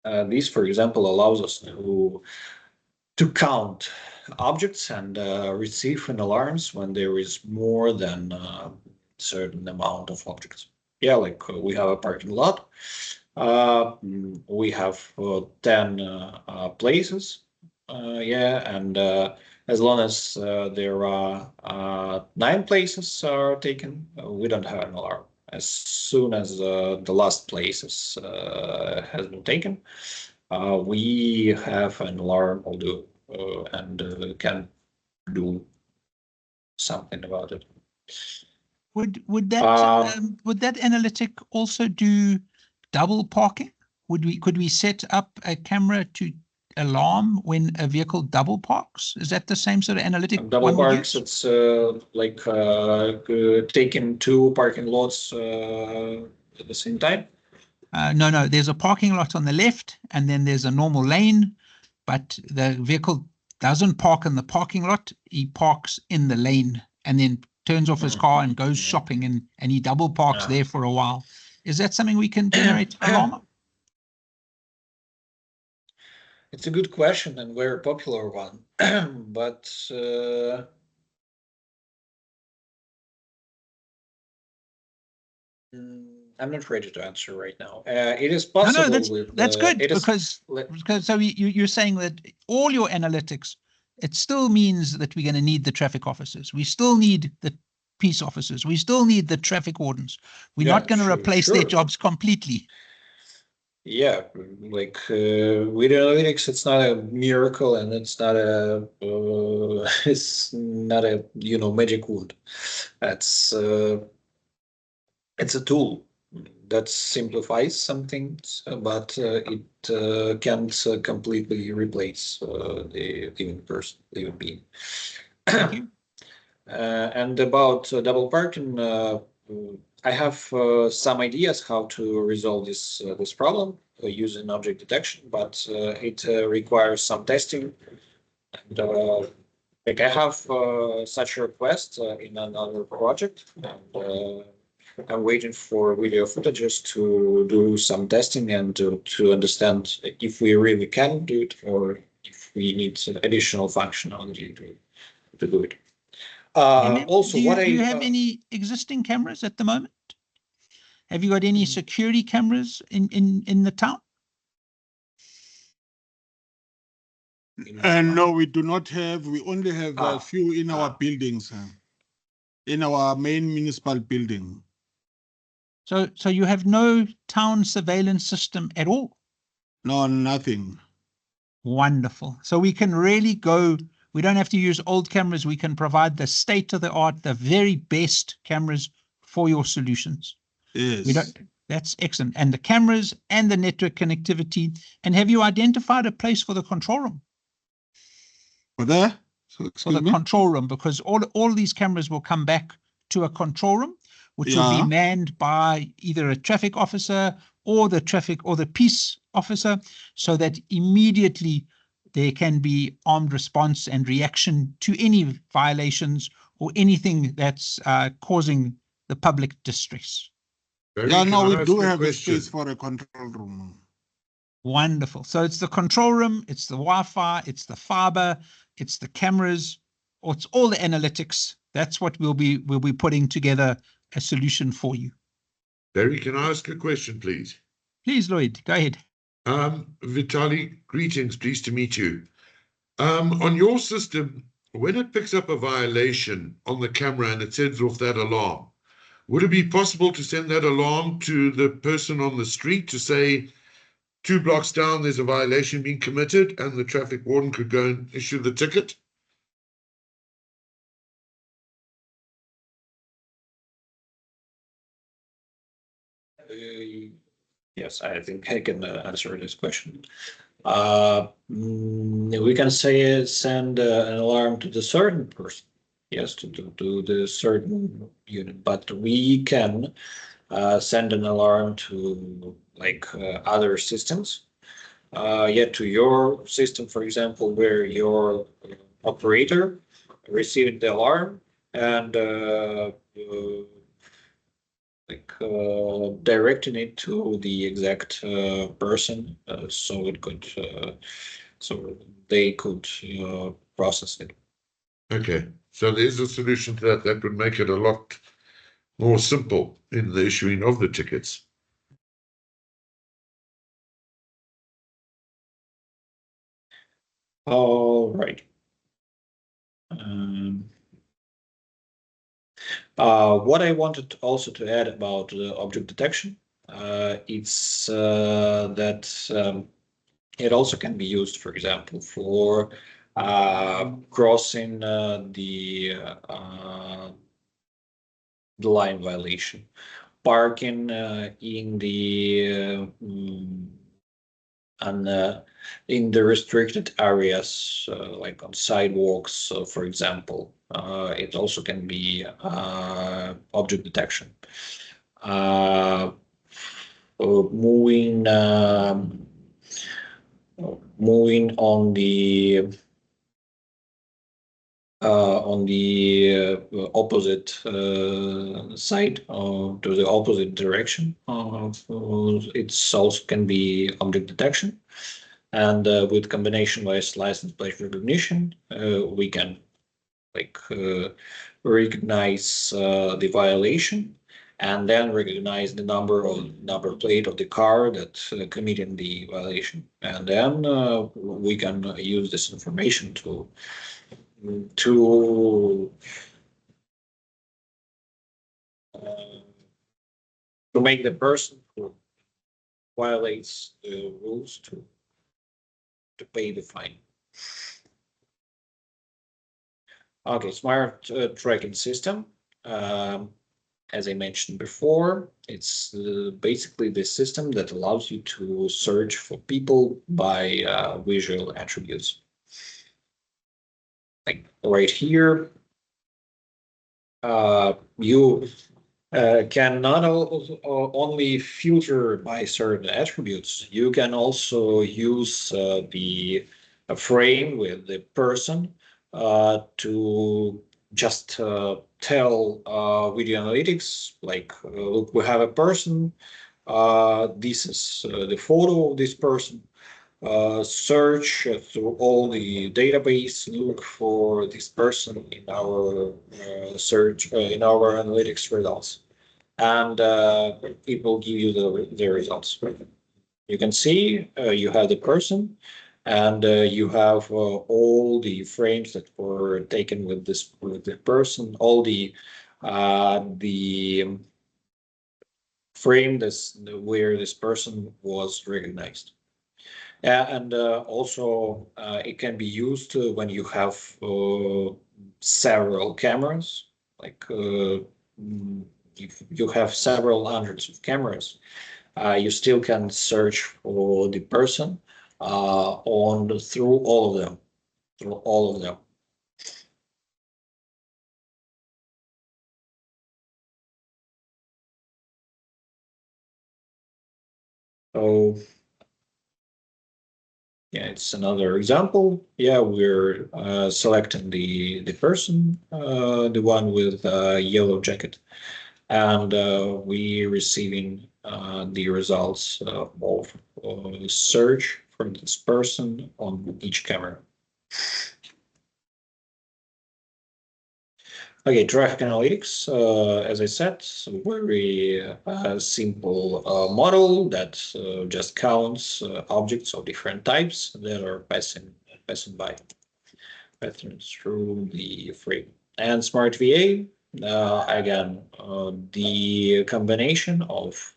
this, for example, allows us to count objects and receive an alarms when there is more than a certain amount of objects. Yeah, like we have a parking lot. We have 10 places. Yeah, and as long as there are 9 places are taken, we don't have an alarm. As soon as the last places has been taken, we have an alarm, although and can do something about it. Would that analytic also do double parking? Could we set up a camera to alarm when a vehicle double parks? Is that the same sort of analytic? Double parks, it's like taking 2 parking lots at the same time. No, there's a parking lot on the left and then there's a normal lane, but the vehicle doesn't park in the parking lot. He parks in the lane and then turns off his car and goes shopping, and he double parks there for a while. Is that something we can generate alarm? It's a good question and very popular one, but I'm not ready to answer right now. It is possible. No, that's good because so you're saying that all your analytics, it still means that we're going to need the traffic officers. We still need the peace officers. We still need the traffic wardens. We're not going to replace their jobs completely. Yeah, like with analytics, it's not a miracle and it's not a magic wand. It's a tool that simplifies some things, but it can't completely replace the human being. Thank you. And about double parking, I have some ideas how to resolve this problem using object detection, but it requires some testing. And like I have such a request in another project, and I'm waiting for video footages to do some testing and to understand if we really can do it or if we need additional functionality to do it. Also, do you have any existing cameras at the moment? Have you got any security cameras in the town? No, we do not have. We only have a few in our buildings, in our main municipal building. So you have no town surveillance system at all? No, nothing. Wonderful. So we can really go, we don't have to use old cameras. We can provide the state of the art, the very best cameras for your solutions. Yes. That's excellent. And the cameras and the network connectivity. And have you identified a place for the control room? For there? For the control room, because all these cameras will come back to a control room, which will be manned by either a traffic officer or the peace officer, so that immediately there can be armed response and reaction to any violations or anything that's causing the public distress. Yeah, no, we do have a space for a control room. Wonderful. So it's the control room, it's the Wi-Fi, it's the fiber, it's the cameras, or it's all the analytics. That's what we'll be putting together a solution for you. Barry, can I ask a question, please? Please, Lloyd, go ahead. Vitaly, greetings, pleased to meet you. On your system, when it picks up a violation on the camera and it sends off that alarm, would it be possible to send that alarm to the person on the street to say, 2 blocks down, there's a violation being committed, and the traffic warden could go and issue the ticket? Yes, I think I can answer this question. We can say send an alarm to the certain person, yes, to the certain unit, but we can send an alarm to like other systems. Yet to your system, for example, where your operator received the alarm and directing it to the exact person, so it could, so they could process it. Okay, so there's a solution to that. That would make it a lot more simple in the issuing of the tickets. All right. What I wanted also to add about object detection, it's that it also can be used, for example, for crossing the line violation, parking in the in the restricted areas, like on sidewalks, for example. It also can be object detection. Moving on the opposite side, to the opposite direction. It's also can be object detection, and with combination with license plate recognition, we can like recognize the violation and then recognize the number plate of the car that committing the violation, and then we can use this information to make the person who violates the rules to pay the fine. Okay, smart tracking system. As I mentioned before, it's basically the system that allows you to search for people by visual attributes. Like right here, you can not only filter by certain attributes, you can also use the frame with the person to just tell video analytics, like, look, we have a person, this is the photo of this person. Search through all the database, look for this person in our search, in our analytics results, and it will give you the results. You can see you have the person, and you have all the frames that were taken with the person, all the frame where this person was recognized. And also it can be used when you have several cameras, like if you have several hundreds of cameras, you still can search for the person through all of them. So yeah, it's another example. Yeah, we're selecting the person, the one with yellow jacket, and we receiving the results of search for this person on each camera. Okay, traffic analytics, as I said, it's a very simple model that just counts objects of different types that are passing by through the frame. And Smart VA, again, the combination of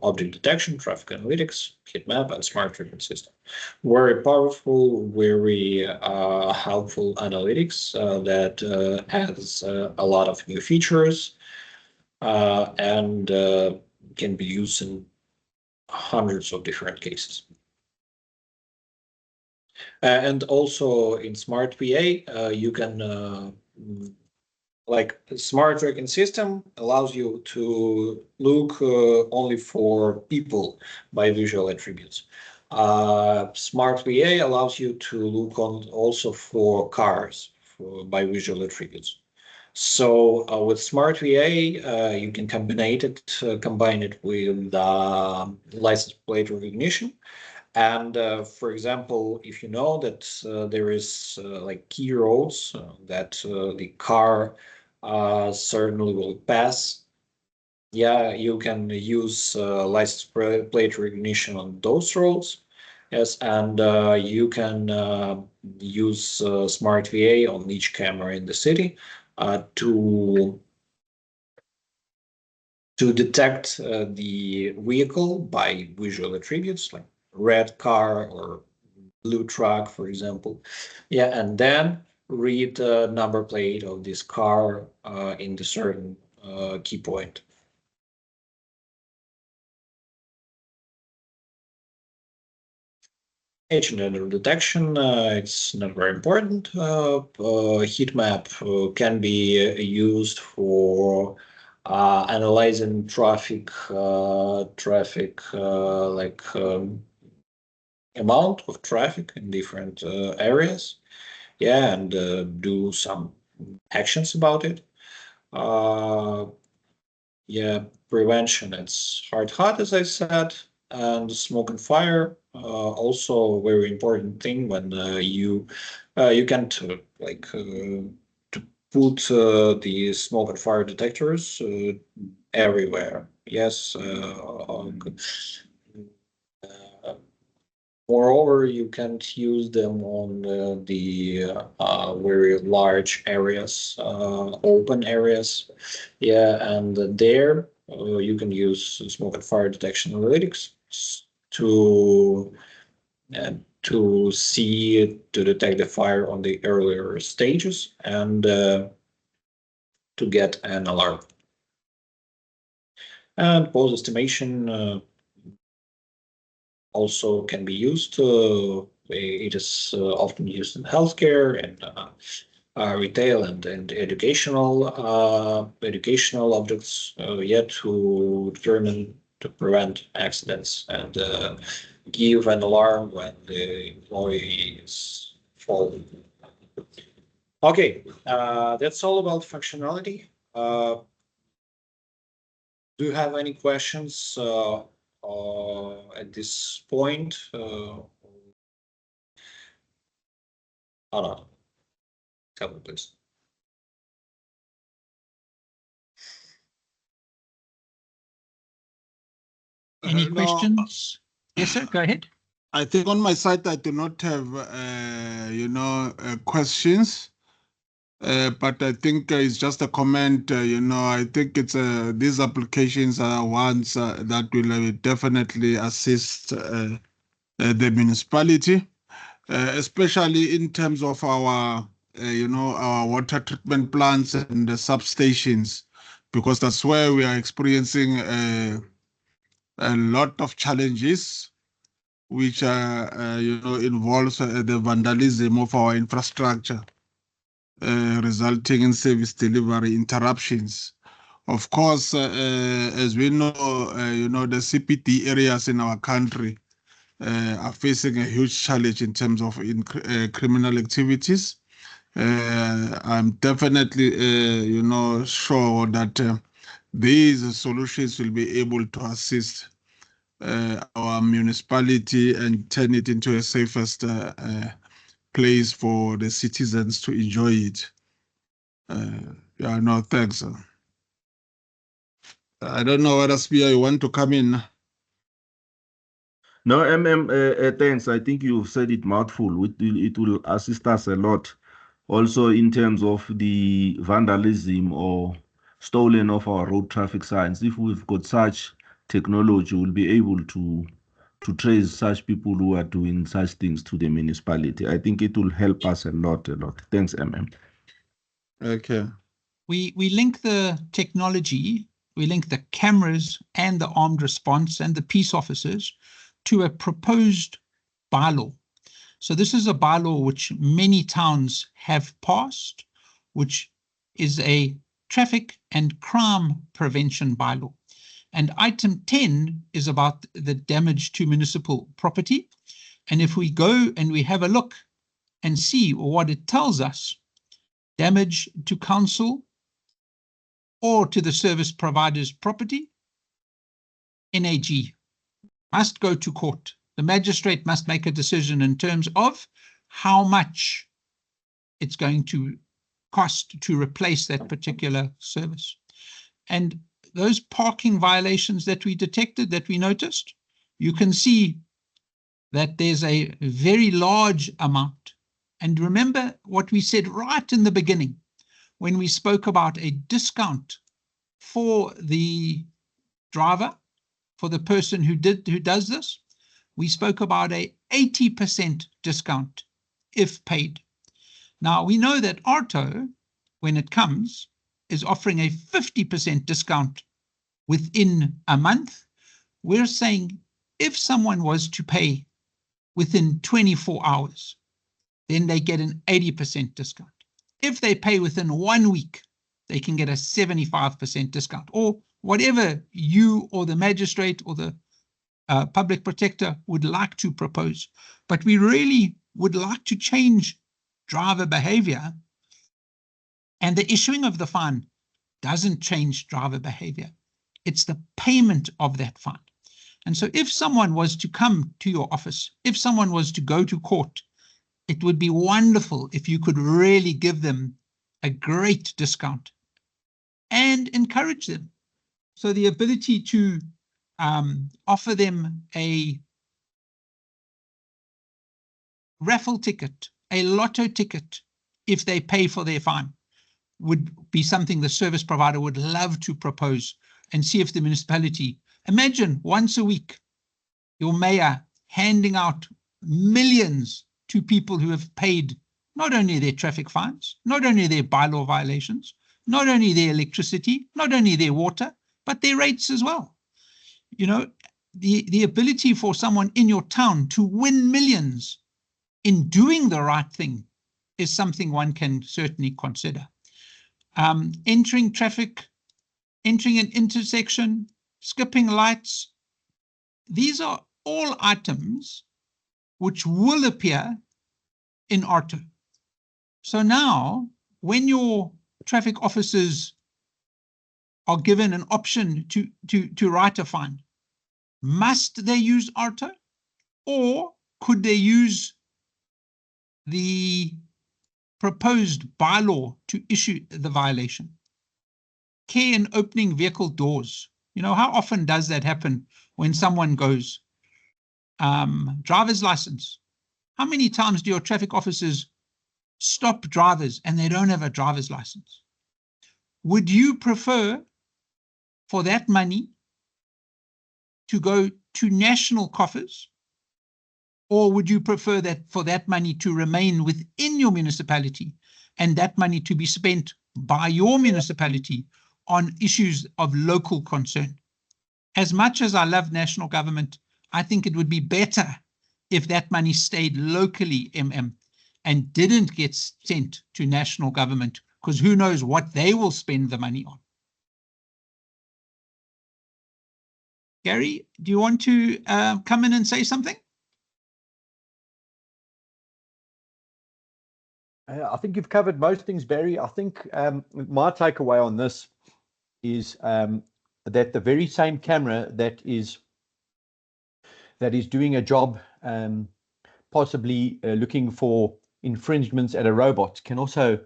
object detection, traffic analytics, heat map, and smart treatment system. Very powerful, very helpful analytics that has a lot of new features and can be used in hundreds of different cases. And also in Smart PA, you can like smart tracking system allows you to look only for people by visual attributes. Smart PA allows you to look on also for cars by visual attributes. So with Smart VA, you can combine it with license plate recognition. And for example, if you know that there is like key roads that the car certainly will pass, yeah, you can use license plate recognition on those roads. Yes, and you can use Smart VA on each camera in the city to detect the vehicle by visual attributes like red car or blue truck, for example. Yeah, and then read the number plate of this car in the certain key point. Agent detection, it's not very important. Heat map can be used for analyzing traffic, like amount of traffic in different areas. Yeah, and do some actions about it. Yeah, prevention, it's hot, as I said, and smoke and fire, also a very important thing when you can't like to put the smoke and fire detectors everywhere. Yes. Moreover, you can't use them on the very large areas, open areas. Yeah, and there you can use smoke and fire detection analytics to detect the fire on the earlier stages and to get an alarm. And pose estimation also can be used. It is often used in healthcare and retail and educational objects, yet to determine to prevent accidents and give an alarm when the employee is falling. Okay, that's all about functionality. Do you have any questions at this point? Anna, tell me, please. Any No, questions? Yes, sir, go ahead. I think on my side, I do not have, questions. But I think it's just a comment, I think it's these applications are ones that will definitely assist the municipality, especially in terms of our, our water treatment plants and the substations, because that's where we are experiencing a lot of challenges, which involves the vandalism of our infrastructure. Resulting in service delivery interruptions. Of course, as we know, the CPD areas in our country are facing a huge challenge in terms of criminal activities. I'm definitely, sure that these solutions will be able to assist our municipality and turn it into a safest place for the citizens to enjoy it. Yeah, no, thanks. I don't know whether Spia, you want to come in. No, thanks. I think you've said it mouthful. It will assist us a lot. Also in terms of the vandalism or stolen off our road traffic signs. If we've got such technology, we'll be able to trace such people who are doing such things to the municipality. I think it will help us a lot. Thanks, MM. Okay. We link the technology, we link the cameras and the armed response and the peace officers to a proposed bylaw. So this is a bylaw which many towns have passed, which is a traffic and crime prevention bylaw. And item 10 is about the damage to municipal property. And if we go and we have a look and see what it tells us, damage to council or to the service provider's property, NAG must go to court. The magistrate must make a decision in terms of how much it's going to cost to replace that particular service. And those parking violations that we detected, that we noticed, you can see that there's a very large amount. And remember what we said right in the beginning, when we spoke about a discount for the driver, for the person who does this, we spoke about a 80% discount if paid. Now we know that Arto, when it comes, is offering a 50% discount within a month. We're saying if someone was to pay within 24 hours, then they get an 80% discount. If they pay within 1 week, they can get a 75% discount, or whatever you or the magistrate or the public protector would like to propose. But we really would like to change driver behavior, and the issuing of the fine doesn't change driver behavior. It's the payment of that fine. And so if someone was to come to your office, if someone was to go to court, it would be wonderful if you could really give them a great discount and encourage them. So the ability to offer them a raffle ticket, a lotto ticket, if they pay for their fine, would be something the service provider would love to propose, and see if the municipality, imagine once a week, your mayor handing out millions to people who have paid not only their traffic fines, not only their bylaw violations, not only their electricity, not only their water, but their rates as well. You know, the ability for someone in your town to win millions in doing the right thing is something one can certainly consider. Entering traffic, entering an intersection, skipping lights, these are all items which will appear in Arto. So now, when your traffic officers are given an option to write a fine, must they use Arto, or could they use the proposed bylaw to issue the violation? Care in opening vehicle doors. You know, how often does that happen when someone goes, driver's license? How many times do your traffic officers stop drivers and they don't have a driver's license? Would you prefer for that money to go to national coffers, or would you prefer that for that money to remain within your municipality and that money to be spent by your municipality on issues of local concern? As much as I love national government, I think it would be better if that money stayed locally, and didn't get sent to national government, because who knows what they will spend the money on. Gary, do you want to come in and say something? I think you've covered most things, Barry. I think my takeaway on this is that the very same camera that is doing a job, possibly looking for infringements at a robot, can also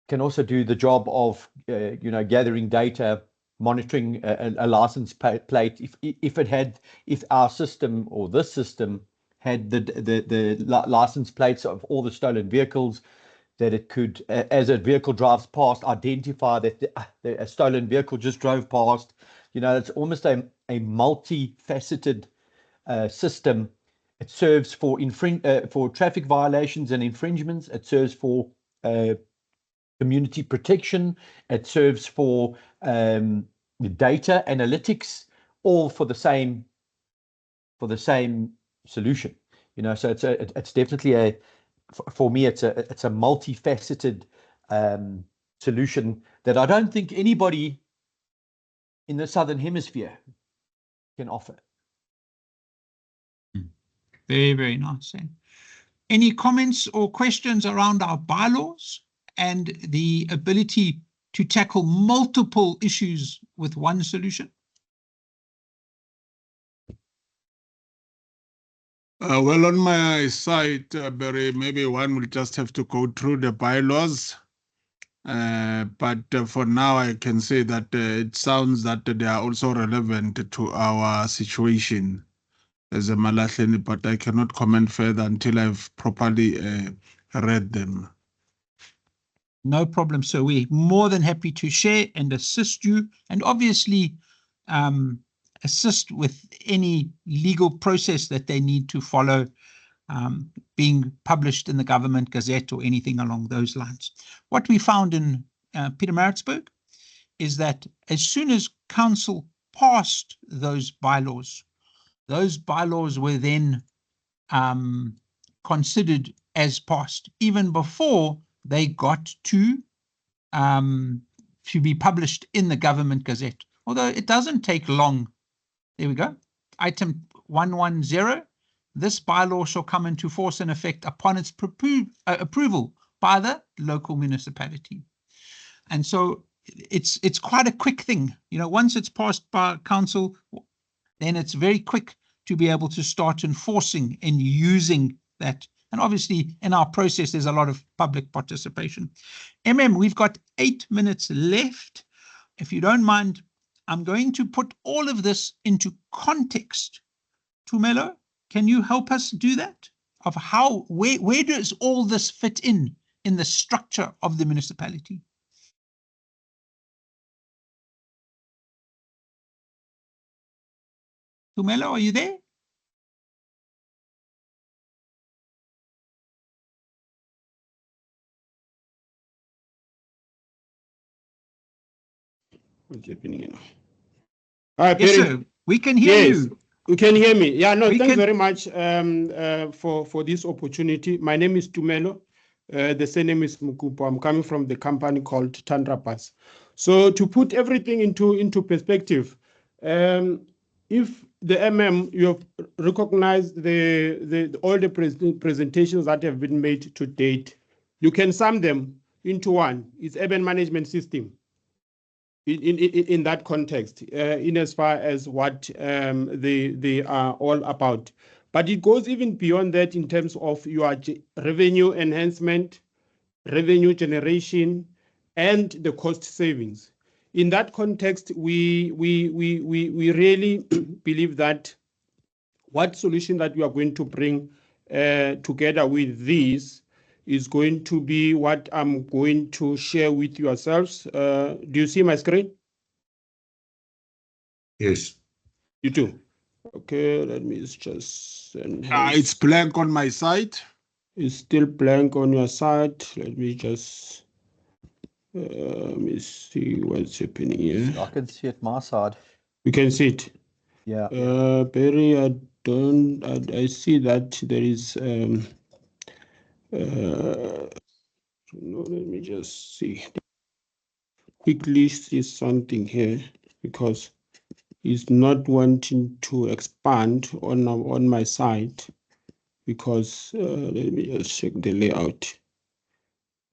do the job of gathering data, monitoring a license plate. If our system or this system had the license plates of all the stolen vehicles, that it could, as a vehicle drives past, identify that a stolen vehicle just drove past. You know, it's almost a multifaceted system. It serves for traffic violations and infringements. It serves for community protection. It serves for data analytics, all for the same solution. You know, so it's definitely for me it's a multifaceted solution that I don't think anybody in the Southern Hemisphere can offer. Very, very nice. Any comments or questions around our bylaws and the ability to tackle multiple issues with one solution? Well, on my side, Barry, maybe one will just have to go through the bylaws. But for now, I can say that it sounds that they are also relevant to our situation as a Malahleni, but I cannot comment further until I've properly read them. No problem. So we're more than happy to share and assist you, and obviously assist with any legal process that they need to follow, being published in the Government Gazette or anything along those lines. What we found in Pietermaritzburg is that as soon as council passed those bylaws were then considered as passed, even before they got to be published in the Government Gazette. Although it doesn't take long. There we go. Item 110. This bylaw shall come into force and effect upon its approval by the local municipality. And so it's quite a quick thing. You know, once it's passed by council, then it's very quick to be able to start enforcing and using that. And obviously in our process, there's a lot of public participation. We've got 8 minutes left. If you don't mind, I'm going to put all of this into context. Tumelo, can you help us do that? Of how, where does all this fit in the structure of the municipality? Tumelo, are you there? What's happening now? Hi, Yes, Perry. sir. We can hear Yes, you. you can hear me. Yeah, no, We thanks can- very much for this opportunity. My name is Tumelo. The surname is Mukupo. I'm coming from the company called Tandrapas. So to put everything into perspective, if the you have recognized all the presentations that have been made to date, you can sum them into one. It's urban management system. In that context, in as far as what they are all about. But it goes even beyond that in terms of your revenue enhancement, revenue generation, and the cost savings. In that context, we really believe that what solution that we are going to bring together with these is going to be what I'm going to share with yourselves. Do you see my screen? Yes. You do. Okay, let me just It's blank on my side. It's still blank on your side. Let me just let me see what's happening here. I can see it my side. You can see it. Yeah. Perry, I see that there is no, let me just see. Quickly see something here because it's not wanting to expand on my side because let me just check the layout.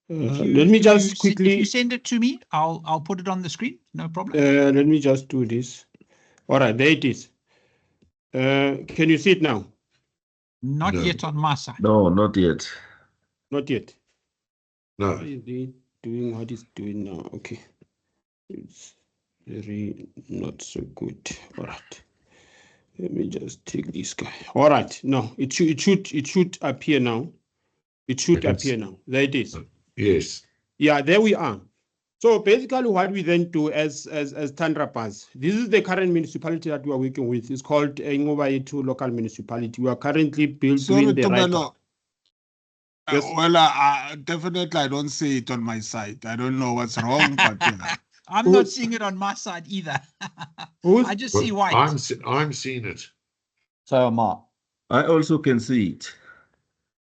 Let me just quickly. If you send it to me, I'll put it on the screen. No problem. Let me just do this. All right, there it is. Can you see it now? Not No. yet on my side. No, not yet. Not yet. No. Why is it doing what it's doing now? Okay. It's very not so good. All right. Let me just take this guy. All right. No, it should appear now. It should Yes. appear now. There it is. Yes. Yeah, there we are. So basically what we then do as Tandrapas, this is the current municipality that we are working with. It's called Ngobayetu Local Municipality. We are currently building the right. Tumelo. Yes. Well, definitely I don't see it on my side. I don't know what's wrong, but yeah. I'm not seeing it on my side either. I just see white. I'm seeing it. So am I. I also can see it.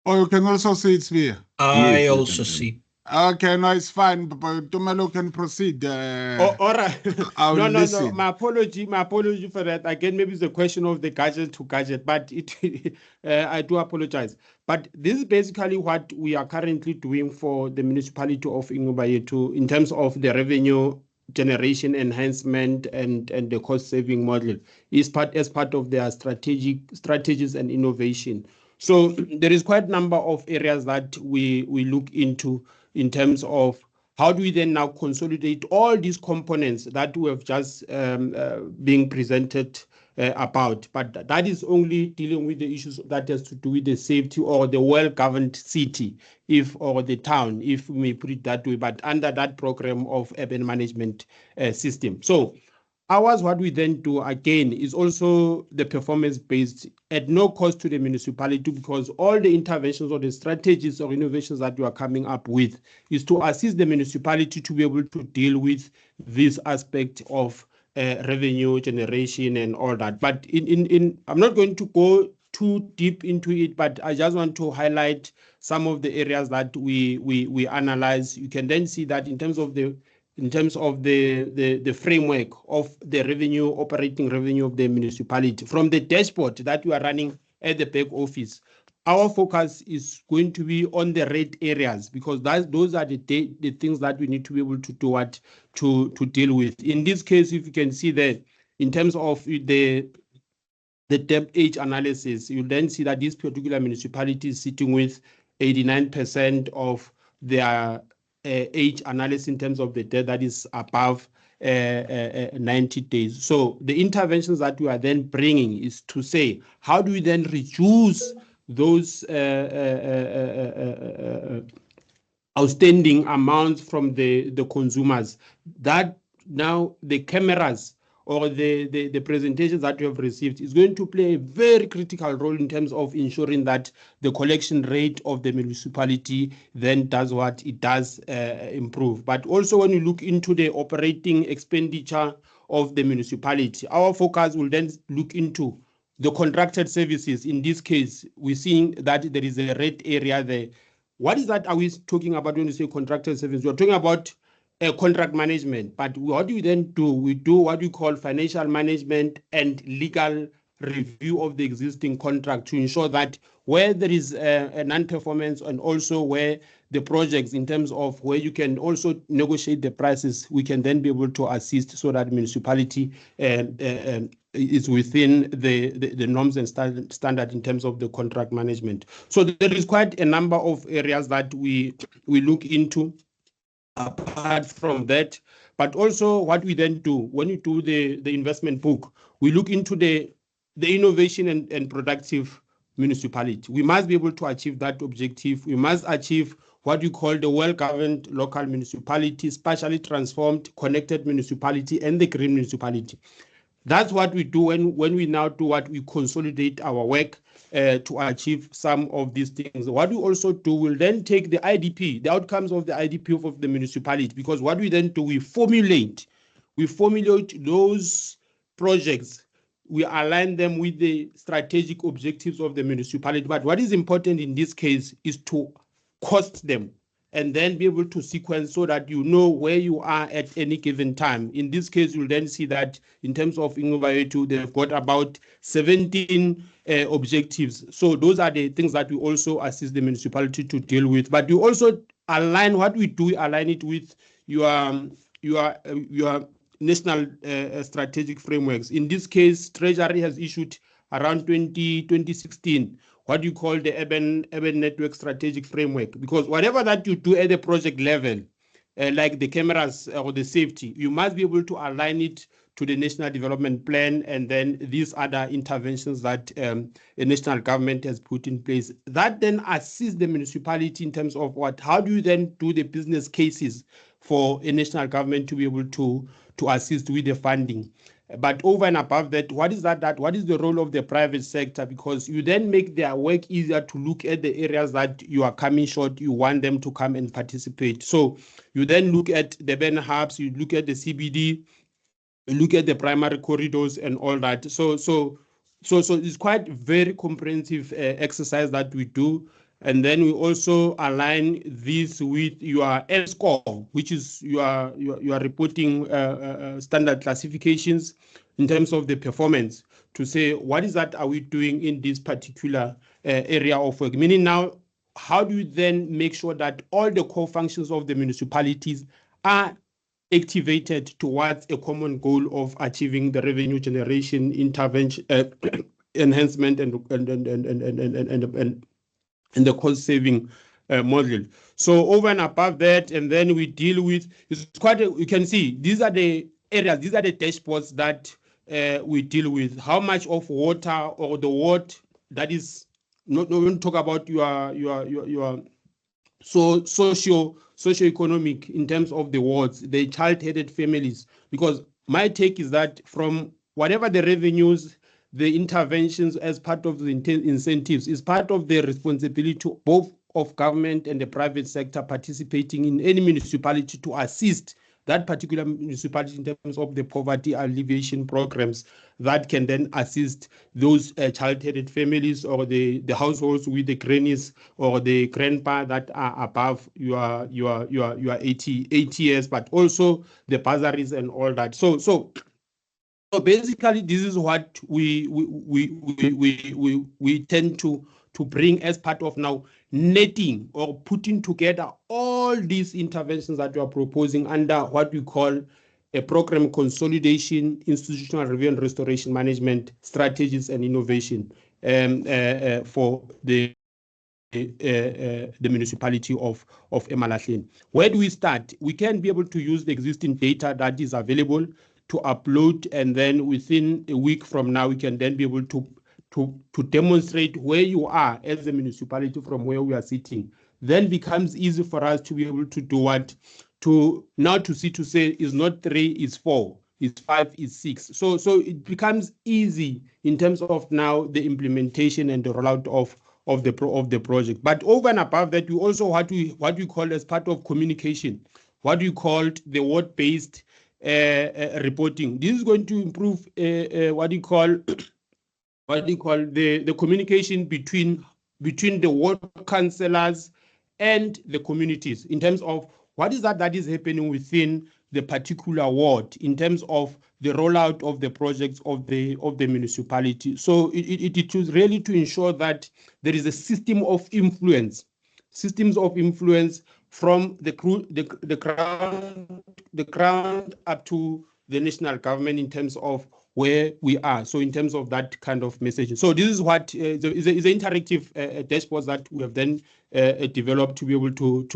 Oh, you can also see it's here. I Yes, also see. Okay, no, it's fine. But Tumelo can proceed. Oh, all right. I'll No. listen. My apology for that. Again, maybe it's a question of the gadget to gadget, but I do apologize. But this is basically what we are currently doing for the municipality of Ngobayetu in terms of the revenue generation enhancement and the cost saving model is as part of their strategies and innovation. So there is quite a number of areas that we look into in terms of how do we then now consolidate all these components that we have just being presented about. But that is only dealing with the issues that has to do with the safety or the well-governed city, or the town, if we may put it that way, but under that program of urban management system. So ours, what we then do again is also the performance-based at no cost to the municipality, because all the interventions or the strategies or innovations that we are coming up with is to assist the municipality to be able to deal with this aspect of revenue generation and all that. But I'm not going to go too deep into it, but I just want to highlight some of the areas that we analyze. You can then see that in terms of the framework of the operating revenue of the municipality, from the dashboard that we are running at the back office, our focus is going to be on the red areas, because those are the things that we need to be able to do to deal with. In this case, if you can see that in terms of the debt age analysis, you'll then see that this particular municipality is sitting with 89% of their age analysis in terms of the debt that is above 90 days. So the interventions that we are then bringing is to say, how do we then reduce those outstanding amounts from the consumers, that now the cameras or the presentations that you have received is going to play a very critical role in terms of ensuring that the collection rate of the municipality then does what it does improve. But also when you look into the operating expenditure of the municipality, our focus will then look into the contracted services. In this case, we're seeing that there is a red area there. What is that are we talking about when we say contracted services? We're talking about contract management. But what do we then do? We do what we call financial management and legal review of the existing contract to ensure that where there is a non-performance, and also where the projects, in terms of where you can also negotiate the prices, we can then be able to assist so that municipality is within the norms and standard in terms of the contract management. So there is quite a number of areas that we look into apart from that. But also what we then do when you do the investment book, we look into the innovation and productive municipality. We must be able to achieve that objective. We must achieve what we call the well-governed local municipality, spatially transformed, connected municipality, and the green municipality. That's what we do when we now do what we consolidate our work to achieve some of these things. What we also do, we'll then take the IDP, the outcomes of the IDP of the municipality, because what we then do, we formulate those projects, we align them with the strategic objectives of the municipality. But what is important in this case is to cost them and then be able to sequence so that you know where you are at any given time. In this case, you'll then see that in terms of Ngobayetu, they've got about 17 objectives. So those are the things that we also assist the municipality to deal with. But you also align what we do, align it with your national strategic frameworks. In this case, Treasury has issued around 2016 what you call the urban network strategic framework, because whatever that you do at the project level, like the cameras or the safety, you must be able to align it to the National Development Plan, and then these other interventions that the national government has put in place. That then assists the municipality in terms of how do you then do the business cases for a national government to be able to assist with the funding. But over and above that, what is the role of the private sector? Because you then make their work easier to look at the areas that you are coming short, you want them to come and participate. So you then look at the Ben hubs, you look at the CBD, you look at the primary corridors and all that. So it's quite very comprehensive exercise that we do. And then we also align this with your score, which is you are reporting standard classifications in terms of the performance, to say what is that are we doing in this particular area of work. Meaning now, how do you then make sure that all the core functions of the municipalities are activated towards a common goal of achieving the revenue generation, intervention, enhancement, and the cost saving model. So over and above that, and then we deal with, it's quite, you can see, these are the areas, these are the dashboards that we deal with. How much of water or the what that is, not when we talk about your socio-economic in terms of the wards, the child-headed families, because my take is that from whatever the revenues, the interventions as part of the incentives is part of the responsibility both of government and the private sector participating in any municipality to assist that particular municipality in terms of the poverty alleviation programs that can then assist those child-headed families or the households with the grannies or the grandpa that are above your 80 years, but also the bursaries and all that. So basically, this is what we tend to bring as part of now netting or putting together all these interventions that we are proposing under what we call a program consolidation, institutional review and restoration management strategies and innovation for the municipality of Emalahleni. Where do we start? We can be able to use the existing data that is available to upload, and then within a week from now, we can then be able to demonstrate where you are as a municipality from where we are sitting. Then becomes easy for us to be able to do what? To say is not 3, is 4, is 5, is 6. So it becomes easy in terms of now the implementation and the rollout of the project. But over and above that, we also what we call as part of communication, what we called the word-based reporting. This is going to improve what you call the communication between the ward councillors and the communities in terms of what is that is happening within the particular ward in terms of the rollout of the projects of the municipality. So it is really to ensure that there is a systems of influence from the ground up to the national government in terms of where we are. So in terms of that kind of messaging. So this is what is an interactive dashboard that we have then developed to be able to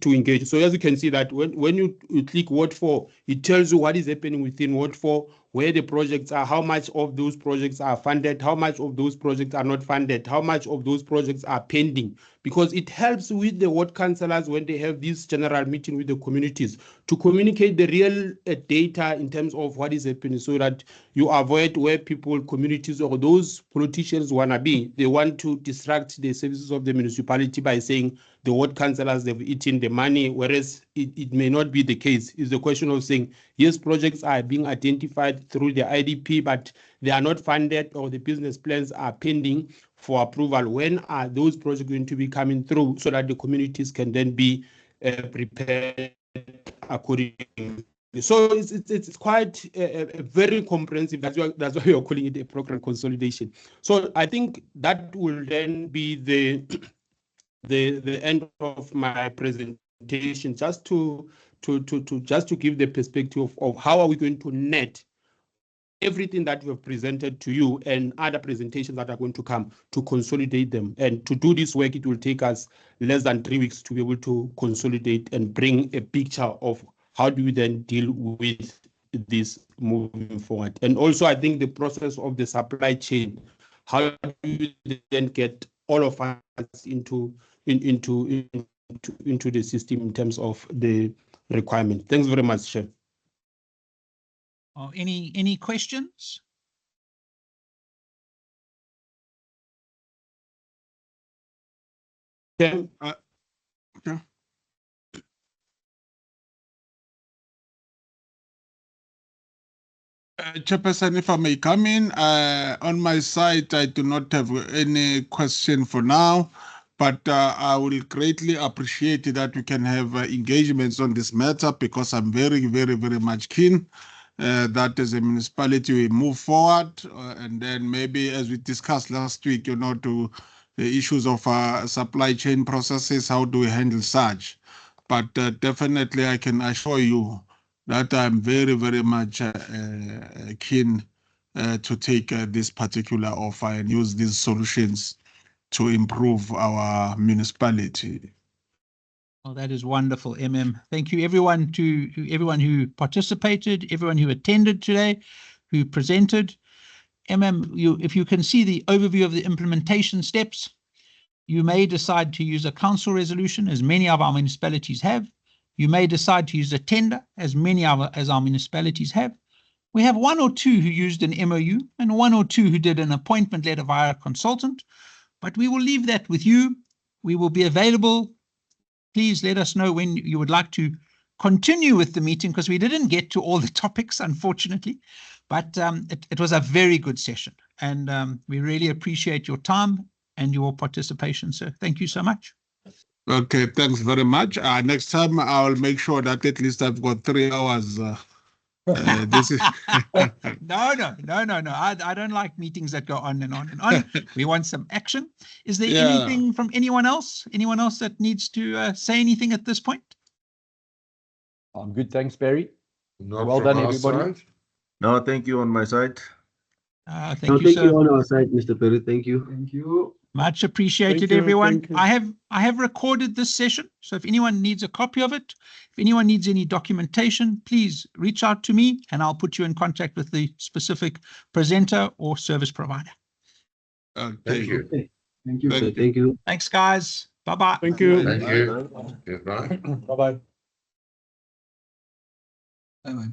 engage. So as you can see that when you click Ward 4, it tells you what is happening within Ward 4, where the projects are, how much of those projects are funded, how much of those projects are not funded, how much of those projects are pending, because it helps with the ward councillors when they have this general meeting with the communities to communicate the real data in terms of what is happening, so that you avoid where people, communities, or those politicians want to be. They want to distract the services of the municipality by saying the ward councillors, they've eaten the money, whereas it may not be the case. It's the question of saying, yes, projects are being identified through the IDP, but they are not funded or the business plans are pending for approval. When are those projects going to be coming through so that the communities can then be prepared accordingly? So it's quite a very comprehensive. That's why we are calling it a program consolidation. So I think that will then be the end of my presentation, just to give the perspective of how are we going to net everything that we have presented to you and other presentations that are going to come, to consolidate them. And to do this work, it will take us less than 3 weeks to be able to consolidate and bring a picture of how do we then deal with this moving forward. And also, I think the process of the supply chain, how do you then get all of us into the system in terms of the requirement? Thanks very much, Chair. Any questions? Chair, Okay. Chairperson, if I may come in, on my side, I do not have any question for now, but I will greatly appreciate that we can have engagements on this matter, because I'm very, very, very much keen that as a municipality we move forward, and then maybe, as we discussed last week, to the issues of supply chain processes, how do we handle such? But definitely I can assure you that I'm very, very much keen to take this particular offer and use these solutions to improve our municipality. Well, that is wonderful, Thank you, everyone who participated, everyone who attended today, who presented. If you can see the overview of the implementation steps, you may decide to use a council resolution, as many of our municipalities have. You may decide to use a tender, as many as our municipalities have. We have one or two who used an MOU and one or two who did an appointment letter via a consultant, but we will leave that with you. We will be available. Please let us know when you would like to continue with the meeting, because we didn't get to all the topics, unfortunately, but it was a very good session, and we really appreciate your time and your participation, sir. Thank you so much. Okay, thanks very much. Next time I'll make sure that at least I've got 3 hours. This is No. I don't like meetings that go on and on and on. We want some action. Is there anything from anyone else? Anyone else that needs to say anything at this point? I'm good, thanks, Barry. Not Well from done, our everybody. side. No, thank you on my side. Thank you, sir. on our side, Mr. Perry. Thank you. Thank you. Much appreciated, Thank you, everyone. thank you. I have recorded this session, so if anyone needs a copy of it, if anyone needs any documentation, please reach out to me and I'll put you in contact with the specific presenter or service provider. okay. Thank you. Thank you. Thank you. Thanks, guys. Bye-bye. Thank you. Thank you. Goodbye. Bye-bye. Bye-bye.